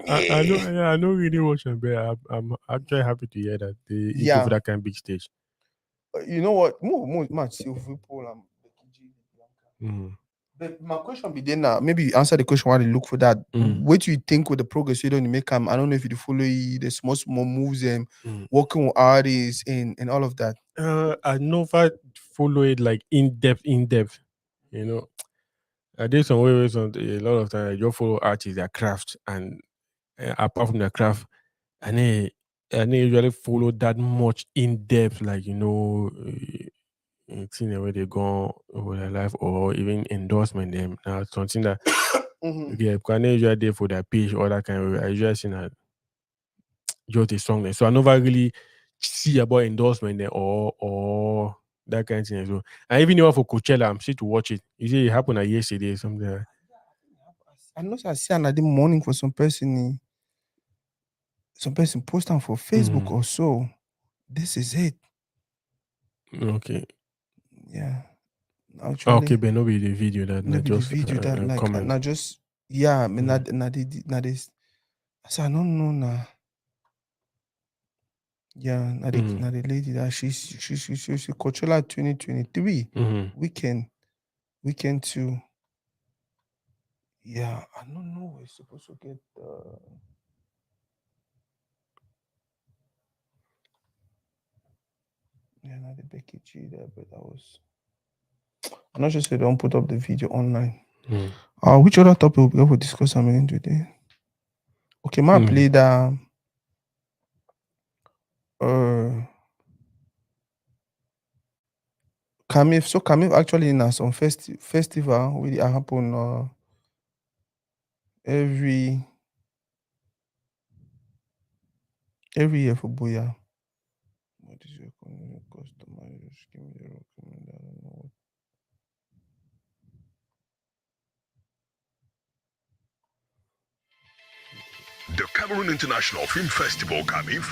I know really watch them, but I'm actually happy to hear that they go for that kind of big stage. You know what? More match Sylvie Paul and Becky G. Mhm. But my question be then now. Maybe you answer the question while they look for that. What do you think with the progress you don't make? I don't know if you follow the small moves and working with artists and all of that. I never follow it like in depth. You know, I did some ways on a lot of times. I just follow artists, their craft, and apart from their craft, I didn't usually follow that much in depth, like thing where they go over their life or even endorsement them. Now something that yeah, because I know usually there for their page or that kind of way. I usually see that just a song there. So I never really see about endorsement there or that kind of thing. So I even know for Coachella, I'm still to watch it. You see, it happened like yesterday, something like that. I know I see another morning for some person post them for Facebook or so. This is it. Okay. Yeah. Actually, Okay, but no be the video that maybe just the video that like comment. not just I mean not this. I said I don't know now. Yeah, now the lady that she's Coachella 2023 weekend too. Yeah, I don't know. We're supposed to get not the Becky G there, but that was. I'm not just say don't put up the video online. Which other topic we'll be able to discuss today? Okay, my play that Kamif actually in some festival will happen every year for Boya. What is your customer? Just give me the recommend. I don't know what. The Cameroon International Film Festival, CAMIF,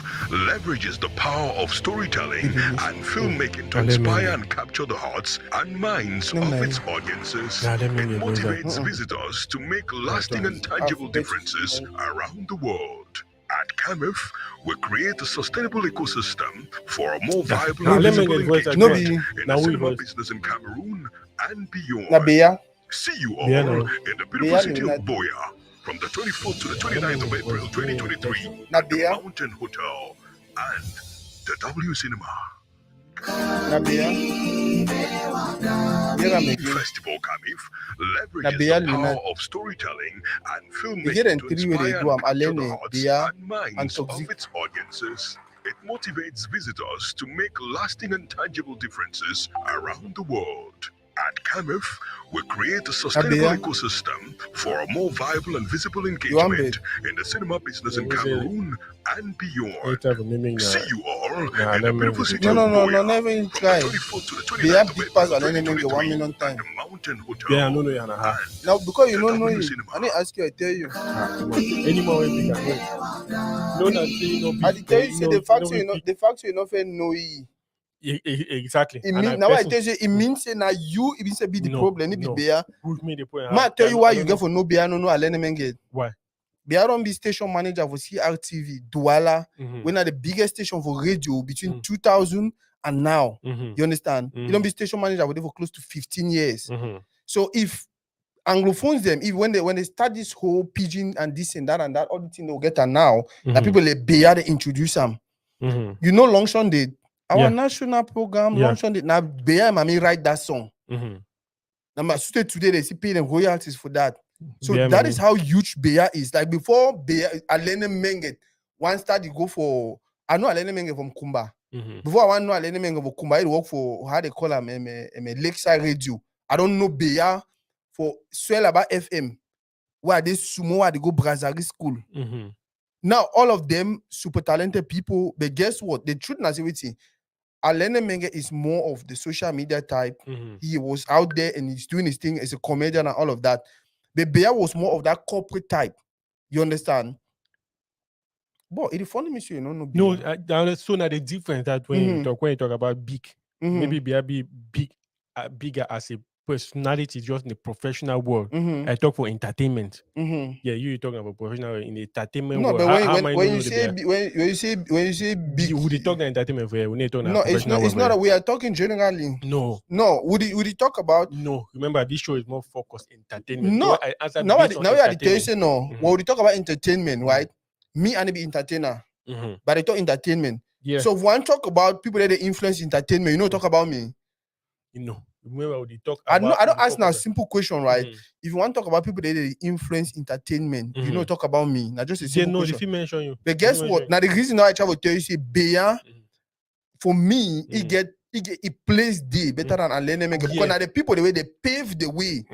leverages the power of storytelling and filmmaking to inspire and capture the hearts and minds of its audiences. It motivates visitors to make lasting and tangible differences around the world. At CAMIF, we create a sustainable ecosystem for a more vibrant and visible engagement in the cinema business in Cameroon and beyond. See you all in the beautiful city of Boya from the 24th to the 29th of April 2023 at the Mountain Hotel and the W Cinema. Festival CAMIF leverages the power of storytelling and filmmaking to inspire and capture the hearts and minds of its audiences. It motivates visitors to make lasting and tangible differences around the world. At CAMIF, we create a sustainable ecosystem for a more viable and visible engagement in the cinema business in Cameroon and beyond. See you all in the beautiful city of Boya never from try. the 24th to the They 29th have of big April pass and enemy 2023 1 million at times. the Mountain Hotel. Yeah, I know you and Now because you the don't know W it, Cinema. I need ask you, I tell you. Anymore way big, I know. No, that say no big. I tell you, say the fact you not know it. Exactly. It mean, now I tell you, it means say now you it means be the problem. It be bear. Prove me the point. Ma tell you why you get for no bear no Alene get. Why? Bear don't be station manager for CRTV Douala. When are the biggest station for radio between 2000 and now. You understand? You don't be station manager for close to 15 years. So if Anglophones them, if when they start this whole pidgin and this and that all the thing they'll get and now that people like bear they introduce them. You know Longshon did. Our national program, Longshon did now bear mommy write that song. Now my sister today they see pay them royalties for that. So Bear that money. is how huge Bear is. Like before Bear Alene Menge, one start you go for I know Alene Menge from Kumba. Before I want to know Alene Menge from Kumba, I work for how they call them Lakeside Radio. I don't know Bear for Swellaba FM, where they sumo, where they go Brazari school. Now all of them super talented people, but guess what? The truth is everything. Alene Menge is more of the social media type. He was out there and he's doing his thing as a comedian and all of that. But Bear was more of that corporate type. You understand? But it's funny, me, you know, No, that's so not the difference that when you talk about big, maybe be big, bigger as a personality just in the professional world. I talk for entertainment. Yeah, you talking about professional in the entertainment No, world. but when you say big, would you talk the entertainment for you? We need to talk no, it's not. It's not. We are talking generally. No. Would you talk about? No, remember this show is more focused entertainment. No, So I answer now based on you are the entertainment. say no. When we talk about entertainment, right? Me and be entertainer, but I talk entertainment. Yeah. So if one talk about people that they influence entertainment, you know, talk about me. You know, remember when they talk I about. know. I don't ask now a simple question, right? Mhm. If you want to talk about people that they influence entertainment, you know, talk about me. Now just a They simple know question. if you mention you. But guess what? Now the reason why I travel tell you say Beya, for me, it plays D better than Alene Menge. Because now the people the way they pave the way.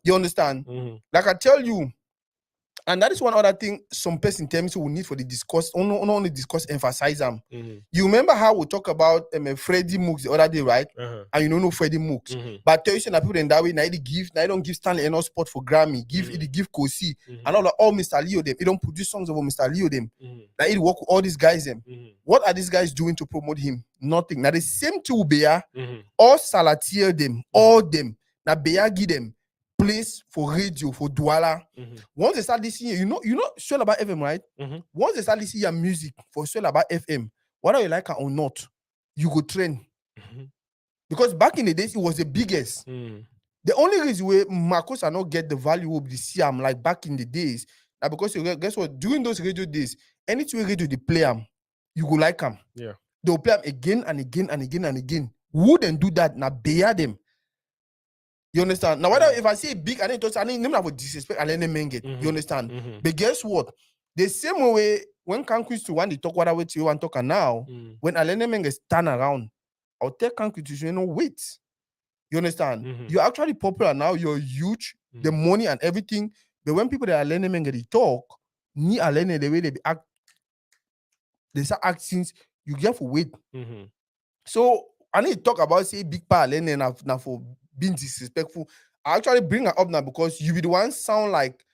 You understand? Like I tell you, and that is one other thing some person tell me so we need for the discuss, only discuss, emphasize them. You remember how we talk about Freddie Mooks the other day, right? And you don't know Freddie Mooks. But tell you say that people in that way, now they don't give Stanley enough spot for Grammy, give Kosi, and all Mr. Leo them. They don't produce songs over Mr. Leo them. Like he work with all these guys them. What are these guys doing to promote him? Nothing. Now the same two Beya, all Salatier them, all them. Now Beya give them place for radio, for Douala. Once they start listening, you know, Soul About FM, right? Once they start listening your music for Soul About FM, whether you like it or not, you go trend. Because back in the days, it was the biggest. The only reason why Marcos are not get the value of the CM like back in the days, now because you guess what? During those radio days, anything radio they play them, you go like them. Yeah. They'll play them again and again and again and again. Wouldn't do that now, bear them. You understand? Now, whether if I say big, I need to disrespect Alene Menge. You understand? But guess what? The same way when Kankwis to want to talk what I wait you want to talk now, when Alene Menge stand around, I'll tell Kankwis to you know wait. You understand? You're actually popular now, you're huge, the money and everything. But when people that Alene Menge they talk, ni Alene the way they act, they start acting, you get for wait. So I need to talk about say big part Alene now for being disrespectful. I actually bring her up now because you be the one sound like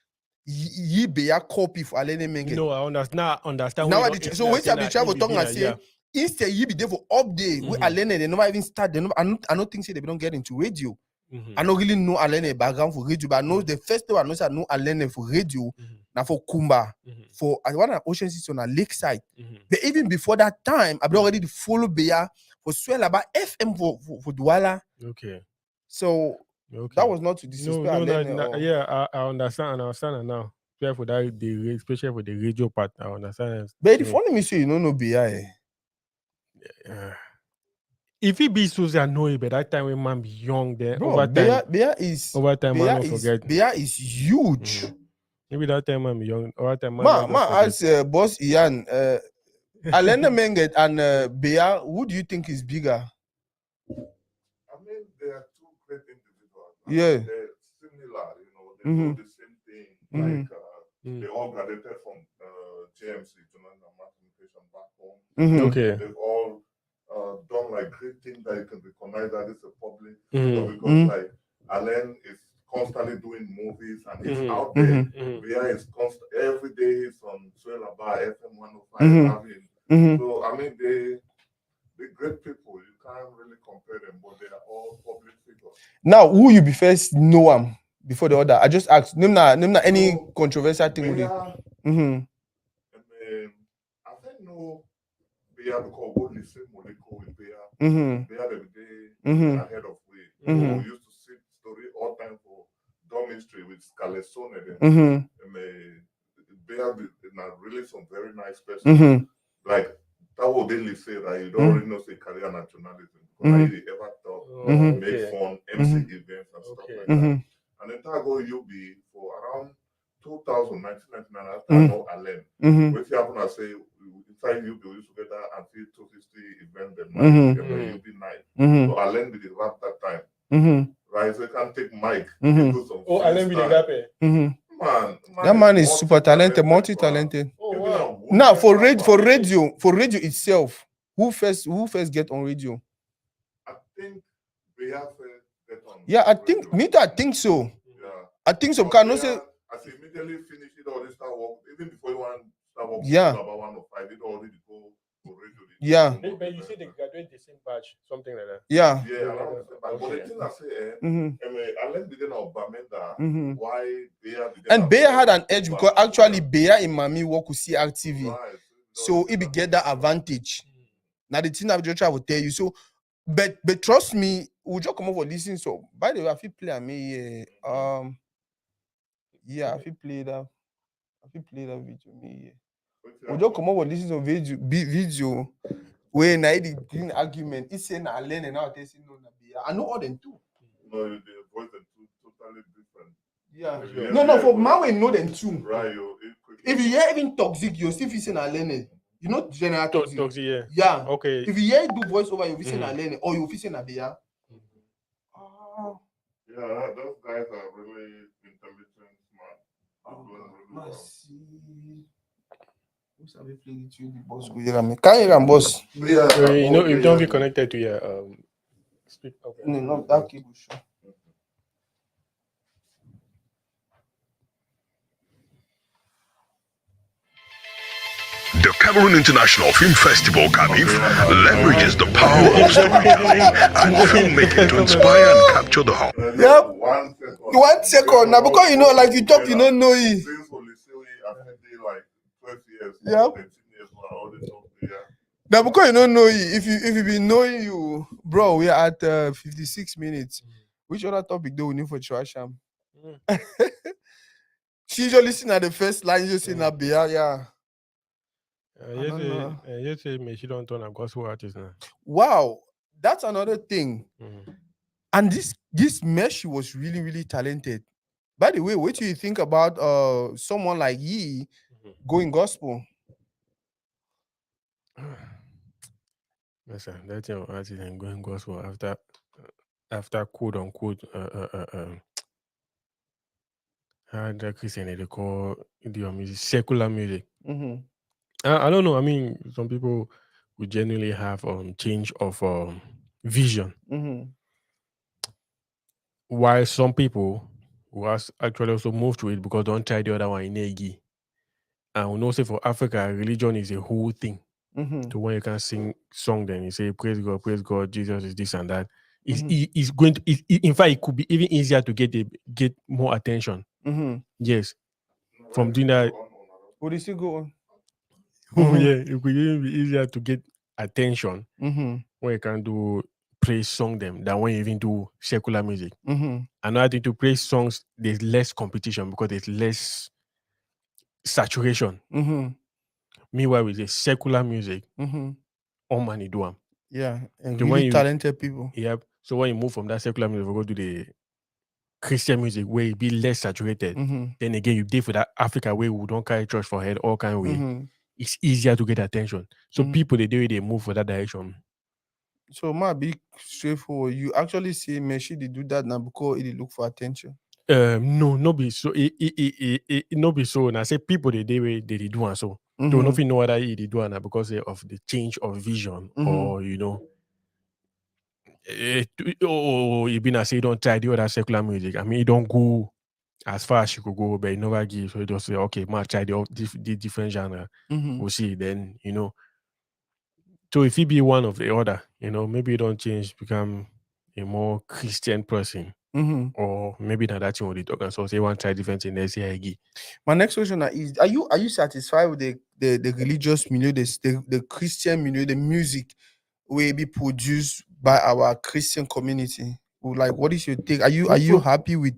ye be a copy for Alene Menge. No, I understand. Now so when you be travel talking and say instead ye be there for update with Alene, they never even start. They never, I don't think say they don't get into radio. I don't really know Alene background for radio, but I know the first time I know Alene for radio, now for Kumba, for I want an Ocean City on a lakeside. But even before that time, I've already follow Beya for Swell about FM for Douala. Okay. So that was not to disrespect. Yeah, I understand. I understand now. Especially for that, especially for the radio part, I understand. But the funny me say you don't know Beya. If he be so annoying, but that time when man be young, then bro, over time, Beya is over time, man don't forget. Beya is huge. Maybe that time man be young. Over time, man as boss Ian, Alene Menge and Beya, who do you think is bigger? I mean, they are two great individuals. Yeah. They're similar, you know, they do the same thing. Like, they all graduated from JMC, Jonathan Communication back home. Okay. They've all done like great things that you can recognize that it's a public. So because like, Alain is constantly doing movies and he's out there. Beya is constant, every day he's on Swell Bar, FM 105, So, I mean, they're great people. You can't really compare them, but they are all public figures. Now, who you be first know them before the other? I just asked. Name any controversial thing with it. I mean, I think no Beya because what they say Moleko with Beya. Beya every day ahead of way. We used to see story all time for dormitory with Scalesone. Beya really some very nice person. Like that what they say that you don't really know say career nationalism because they ever thought make fun MC events and stuff like that. And then I go UB for around 2000, 1999 after I know Alain. What happened I say inside UB we used to get that until 250 event then UB night. So Alain did the rap that time. Right, so you can't take mic. Alain be the rapper. Man, that man is super talented, multi-talented. Wow. Now for radio itself, who first get on radio? I think Beya first get on. Yeah, I think radio. I think so. Yeah. I think so. Because no say as he immediately finished it all this start work, even before you want start work Yeah. about 105, it already go to radio. Yeah. But you say they graduate the same batch, something like that. Yeah. Yeah, around the same time. But the thing I say, I learned the thing of Bamenda, why Beya did And Beya had an edge because actually Beya in Mami work with CRTV. Right. So it be get that advantage. Now the thing that I will tell you. So but trust me, we'll just come over listen. So by the way, I feel play me yeah, I feel play that video me. We'll just come over listen to video where na the green argument. He say na learn and now they say no na Beya. I know all them too. No, the voice are two totally different. Yeah. No, for man we know them too. Right, if you hear even toxic, you still feel say na learning. You know general toxic. Yeah. Yeah. Okay. If you hear do voice over, you feel say na learning or you feel say na Beya. Yeah, those guys are really intelligent, smart. Doing really well. Who's have played with you, the boss? Go hear me. Can you hear me, boss? Yeah, You know, if don't be connected to your speak. Okay. No, not that cable show. The Cameroon International Film Festival, CAMIF, leverages the power of storytelling and filmmaking to inspire and capture the heart. Yep. 1 second. Now, because you know, like you talk, you don't know it. Since after they like 12 years, Yep. 13 years, all the talk, yeah. Now, because you don't know it, if you been knowing you, bro, we are at 56 minutes. Which other topic do we need for Chwasham? She usually listen at the first line, you say na Beya, yeah. You say me she don't turn a gospel artist now. Wow, that's another thing. And this Mesh was really, really talented. By the way, what do you think about someone like Yi going gospel? Listen, that's your artist and going gospel after quote unquote how the Christian they call the music secular music. I don't know. I mean, some people would genuinely have change of vision, while some people who has actually also moved to it because don't try the other one in Egi. And we know say for Africa, religion is a whole thing. So when you can sing song, then you say praise God, Jesus is this and that. It's going to. In fact, it could be even easier to get more attention. Yes, from doing that. Would you still go on? Oh yeah, it could even be easier to get attention when you can do praise song them than when you even do secular music. Another thing, to praise songs, there's less competition because there's less saturation. Meanwhile, with the secular music, all money do them. Yeah, and So really talented people. Yep. So when you move from that secular music, we go to the Christian music where it be less saturated. Then again, you did for that Africa where we don't carry church for head, all kind of way. It's easier to get attention. So people they move for that direction. So might be straightforward. You actually see Meshi they do that now because they look for attention. No, no be so. It no be so. And I say people they do and so. Don't nothing know what they do and because of the change of vision or you know. You been I say don't try the other secular music. I mean, you don't go as far as you could go, but you never give. So you just say, okay, might try the different genre. We'll see. Then you know. So if you be one of the other, you know, maybe you don't change, become a more Christian person. Or maybe not that you want to talk and so say one try different thing, they say I give. My next question is are you satisfied with the religious milieu, the Christian milieu, the music will be produced by our Christian community? Like what is your take? Are you happy with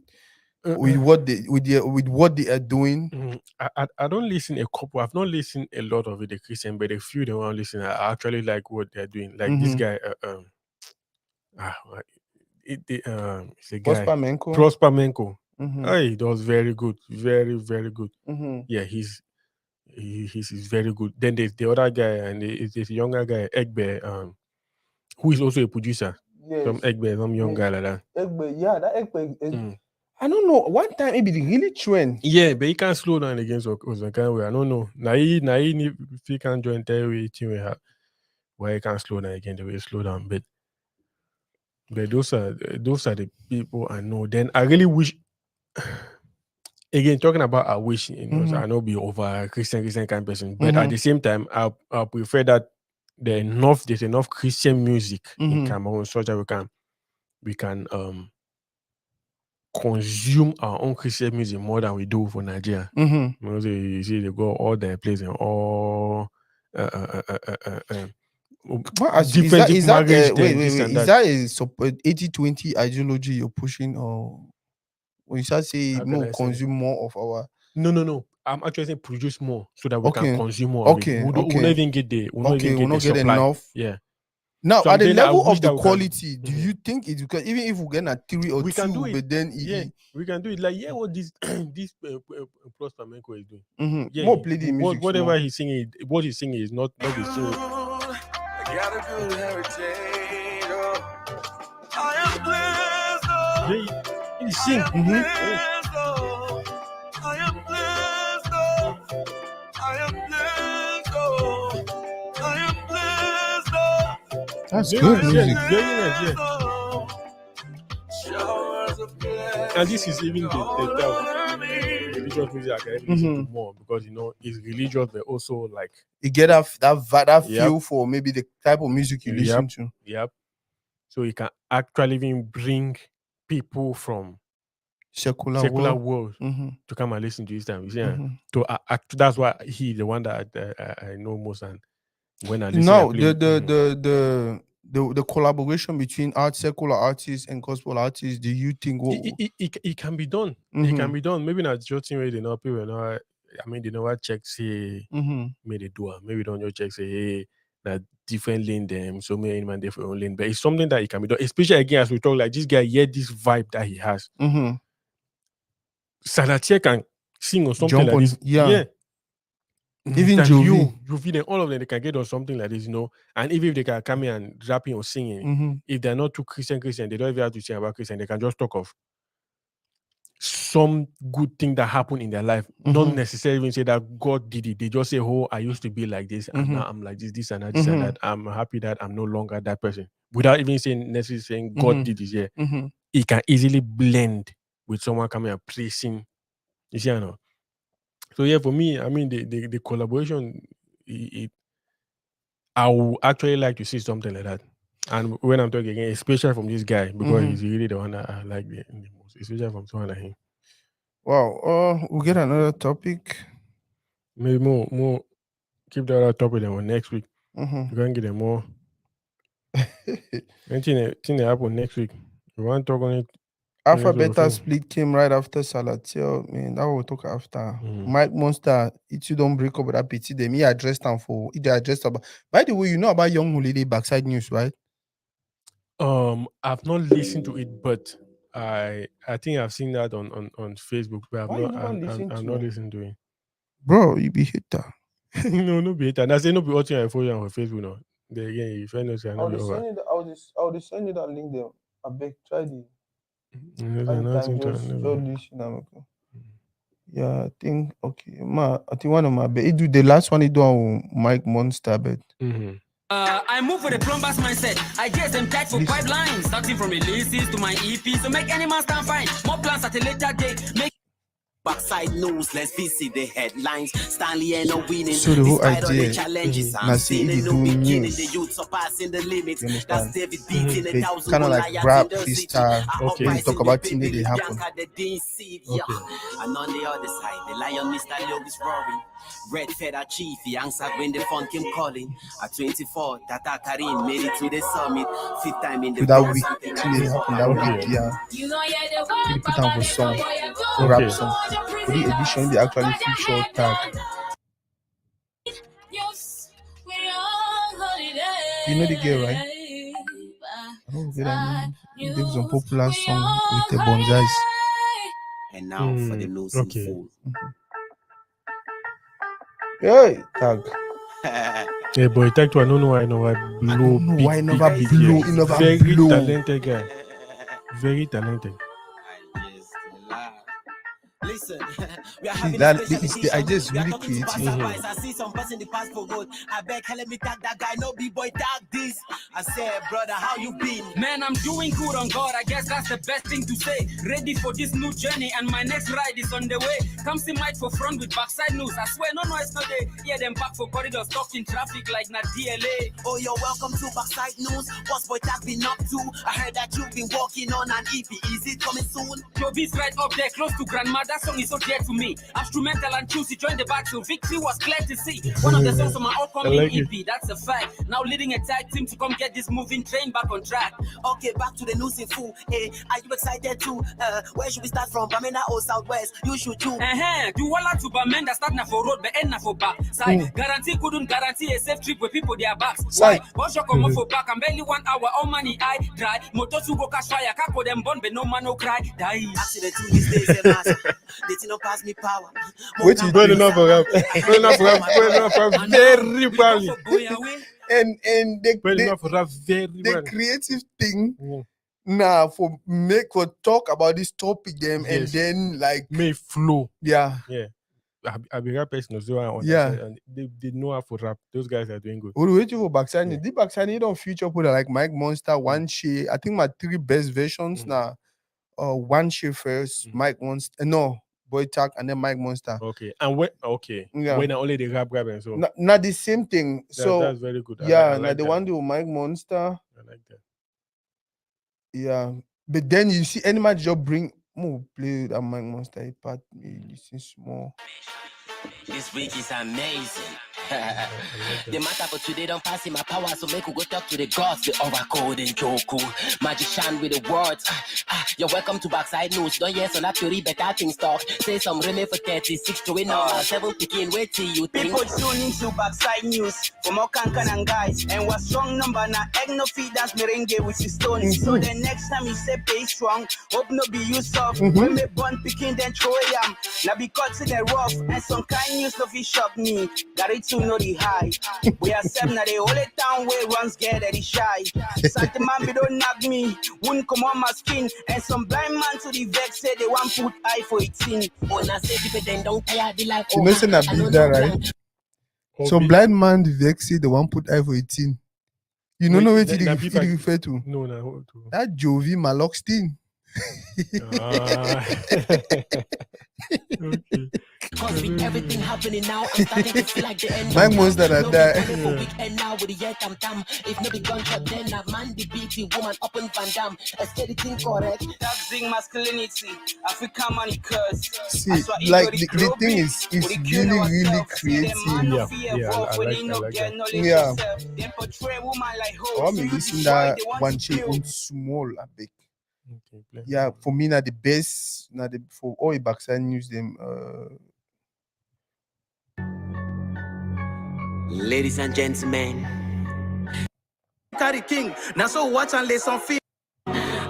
what they are doing? I don't listen a couple. I've not listened a lot of it, the Christian, but a few they want to listen. I actually like what they're doing. Like this guy, it's a guy, Prosper Menko. Hey, that was very good, very very good. Yeah, he's very good. Then there's the other guy, and it's a younger guy, Egbe, who is also a producer. Yes. Some Egbe, some young guy like that. Egbe, yeah, that Egbe. I don't know. One time maybe the really trend. Yeah, but he can't slow down against Ozakanwe. I don't know. Now if he can't join Terry team we have, why he can't slow down again, the way he slow down. But those are the people I know. Then I really wish. Again, talking about I wish, you know, so I know be over Christian kind of person, but at the same time, I prefer that there's enough Christian music in Cameroon such that we can consume our own Christian music more than we do for Nigeria. You see, they go all their place and all is that wait, is that a 80-20 ideology you're pushing, or when you start say no, consume more of our? No. I'm actually saying produce more so that we can consume more of it. We'll not even get the we'll not get enough. Yeah. Now, so at the level of the quality, do you think it's because even if we get a 3 or 2, can do it. But then we can do it. Like what this plus flamenco is doing. More play the music. Whatever he's singing, what he's singing is not the singing. He sing. That's good music. Very nice, yeah. And this is even the religious music I can listen to more because it's religious, but also like you get that feel for maybe the type of music you listen to. Yep. So you can actually even bring people from secular world to come and listen to this time. So that's why he's the one that I know most, and when I listen. Now the collaboration between secular artists and gospel artists, do you think it can be done? It can be done. Maybe not just way they know people know. I mean, they know what check say may they do. Maybe don't just check say hey that different lane them. So many man different lane, but it's something that it can be done. Especially again as we talk like this guy, this vibe that he has. Salatier can sing or something like this. Yeah. Even you feel them, all of them, they can get on something like this, and even if they can come in and rapping or singing, if they're not too Christian, they don't even have to sing about Christian, they can just talk of some good thing that happened in their life, not necessarily even say that God did it. They just say, oh, I used to be like this, and now I'm like this and that, this and that. I'm happy that I'm no longer that person. Without even necessarily saying God did this, it can easily blend with someone coming and praising. You see, I know. So yeah, for me, I mean the collaboration, I would actually like to see something like that. And when I'm talking again, especially from this guy, because he's really the one that I like the most, especially from someone like him. Wow. We'll get another topic. Maybe more keep the other topic then next week. We can get them more. Anything that happen next week. We want to talk on it. Alpha Beta Split came right after Salatiel. Man, that will talk after. Mike Monster, if you don't break up with that pity, they me address them for it. They address about. By the way, you know about Young Holiday backside news, right? I've not listened to it, but I think I've seen that on Facebook, but I've not listened to it. Bro, you be hater. No be hater. I say no be watching I follow you on Facebook now. Then again, if I know say I know be over. I'll send you that link there. I beg, try the. Yeah, I think okay. I think one of my bed. The last one he do on Mike Monster bed. I move with a plumber's mindset. I get them tight for pipelines, starting from releases to my EP. So make any man stand fine. More plans at a later date. Make backside news, let's visit the headlines. Stanley ain't no winning. So the whole idea, I'm seeing a new beginning. The youth surpassing the limits. That's David beating 1,000 kind of like rap freestyle. Okay, talk about things that they happen. And on the other side, the lion Mr. Lewis roaring. Red feather chief, he answered when the phone came calling. At 24, Tata Karim made it to the summit. Fifth time in the that week, that week, yeah. He put down for song, rap song. For the edition, they actually feature tag. You know the girl, right? I don't get that name. There was a popular song with the bonsais. And now for the news in full. Hey, tag. Yeah, boy, tag to I don't know why I never blow. Very talented guy. Very talented. Listen, we are See, having a that special it's the idea edition. is We are really talking to creative. passerbys. I see some person the pass for good. I beg, let me tag that guy. No B-boy, tag this. I said, brother, how you been? Man, I'm doing good on God. I guess that's the best thing to say. Ready for this new journey, and my next ride is on the way. Come see Mike for front with backside news. I swear, no, it's not there. Yeah, them back for corridor, stuck in traffic like not DLA. Oh, you're welcome to Backside News. What's boy tag been up to? I heard that you've been working on an EP. Is it coming soon? Yo, this right up there, close to grandma. That song is so dear to me. Instrumental and choosy joined the battle. Victory was clear to see. One of the songs on my upcoming like EP. That's a fact. Now leading a tag team to come get this moving train back on track. Okay, back to the news in full. Hey, are you excited too? Where should we start from? Bamena or Southwest? You should too. Do all to Bamenda start na for road, but end na for back. Side guarantee couldn't guarantee a safe trip with people their backs. Side. Why? Come off for back and barely 1 hour. All money I dry. Motor to go cash fire. Kako them born, but no man no cry. Die. Accident to these days, master. They did not pass me power. Wait, you Well enough for rap. Well enough for rap. Well enough for rap. Very badly. and Well the enough for rap. Very badly. creative thing Mm. now for talk about this topic them and Yes. then like May flow. yeah. Yeah. I be rap person as well. Yeah. And they know how to rap. Those guys are doing good. What wait for backside? Yeah. The backside you don't feature put like Mike Monster, One Shea. I think my 3 best versions now. One Shea first, Mike Monster, no Boy Tack, and then Mike Monster. Okay. And when Yeah. when only the rap and so Not the same thing. So that's very good. I yeah, like now the that. one do Mike Monster. I like that. Yeah, but then you see any match just bring more play that Mike Monster a part me listen small. This week is amazing. The matter for today don't pass in my power, so make we go talk to the gods, the oracle, the Joku, magician with the words. You're welcome to Backside News. Don't hear so that you read better things talk. Say some remain for 36 to win number 7 picking. Wait till you think. People tune into Backside News from all Kankan and guys. And what strong number now? Egg no feed that's merengue with his stones. So the next time you say pay strong, hope no be you soft. When me born picking then throw yam. Now because in the rough and some kind news no fi shock me. Got it to know the high. We are seven now the only town where runs get that is shy. Santa man be don't knock me. Wouldn't come on my skin. And some blind man to the vex say they want put eye for 18. When I say people then don't tire the life. You mentioned that beat that right? So blind man the vex say the one put I for 18. You don't know what it refer to? No, no. That Jovi Maloxtin. Okay. Cause with everything happening now, I'm starting to feel like the end. Mike Monster that die. And now with the year tam. If not the gunshot, then a man the beating woman up in Van Damme. Let's get it incorrect. Taxing masculinity, African money curse. See, like the thing is, it's really creative. I like that. Yeah. Then portray woman like hoes. I mean, listen that One Shea on small a bit. Okay, play. Yeah, for me now the best now the for all the backside news them Ladies and gentlemen, Carry king, now so watch and lay some feel.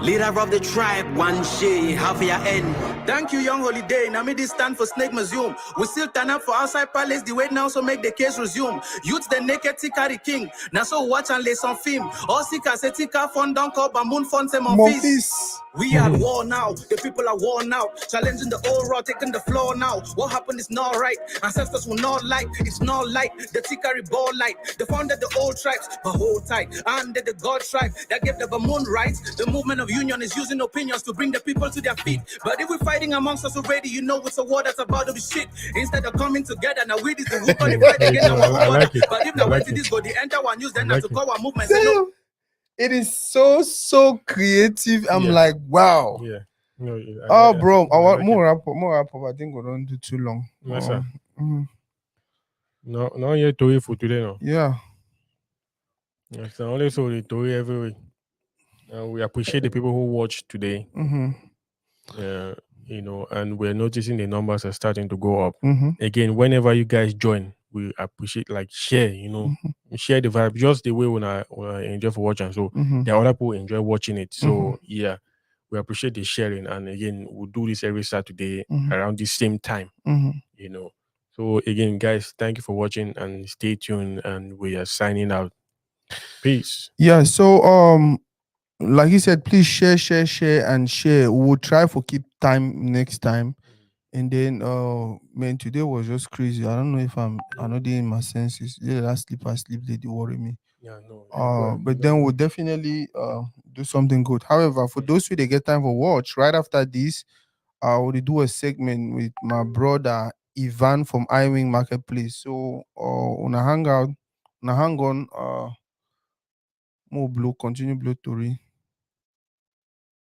leader of the tribe, One Shea, have your end. Thank you, Young Holiday. Now me this stand for Snake Museum. We still turn up for outside palace. The wait now, so make the case resume. Youth the naked carry king. Now so watch and lay some film. All sika say tika fund down call bamboo fund say Memphis. We are at war now. The people are worn out. Challenging the old road, taking the floor now. What happened is not right. Ancestors will not like. It's not light. The Tikari ball light. They founded the old tribes, but hold tight. Under the God tribe that gave the Bamoon rights. The movement of union is using opinions to bring the people to their feet. But if we're fighting amongst us already, you know it's a war that's about to be shit. Instead of coming together, now we this the hook on the fight against our I like it. But if I now like wait this go the enter one use then like to it. call our movement. Say no. It is so creative. I'm Yeah. like, wow. Yeah. No, Oh, bro, I want like more rap. I think we don't do too long. Yes, sir. Mhm. No, yeah, Tory for today, no. Yeah. Yes, only so the Tory every week. We appreciate the people who watch today. Mm-hmm. You know, and we're noticing the numbers are starting to go up. Mm-hmm. Again, whenever you guys join, we appreciate share, you know, share the vibe just the way when I enjoy for watching. So Mm-hmm. there are other people enjoy watching it. So Mhm. yeah, we appreciate the sharing. And again, we'll do this every Saturday Mhm. around the same time, Mm-hmm. you know. So again, guys, thank you for watching and stay tuned. And we are signing out. Peace. Yeah. So like he said, please share, and share. We'll try for keep time next time. And then man, today was just crazy. I don't know if I'm not in my senses. Yeah, that sleep lady worry me. Yeah, no. But But then we'll definitely do something good. However, for those who they get time for watch, right after this, I will do a segment with my brother Ivan from iWing Marketplace. So on a hangout, on a hang on, more blue, continue blue story.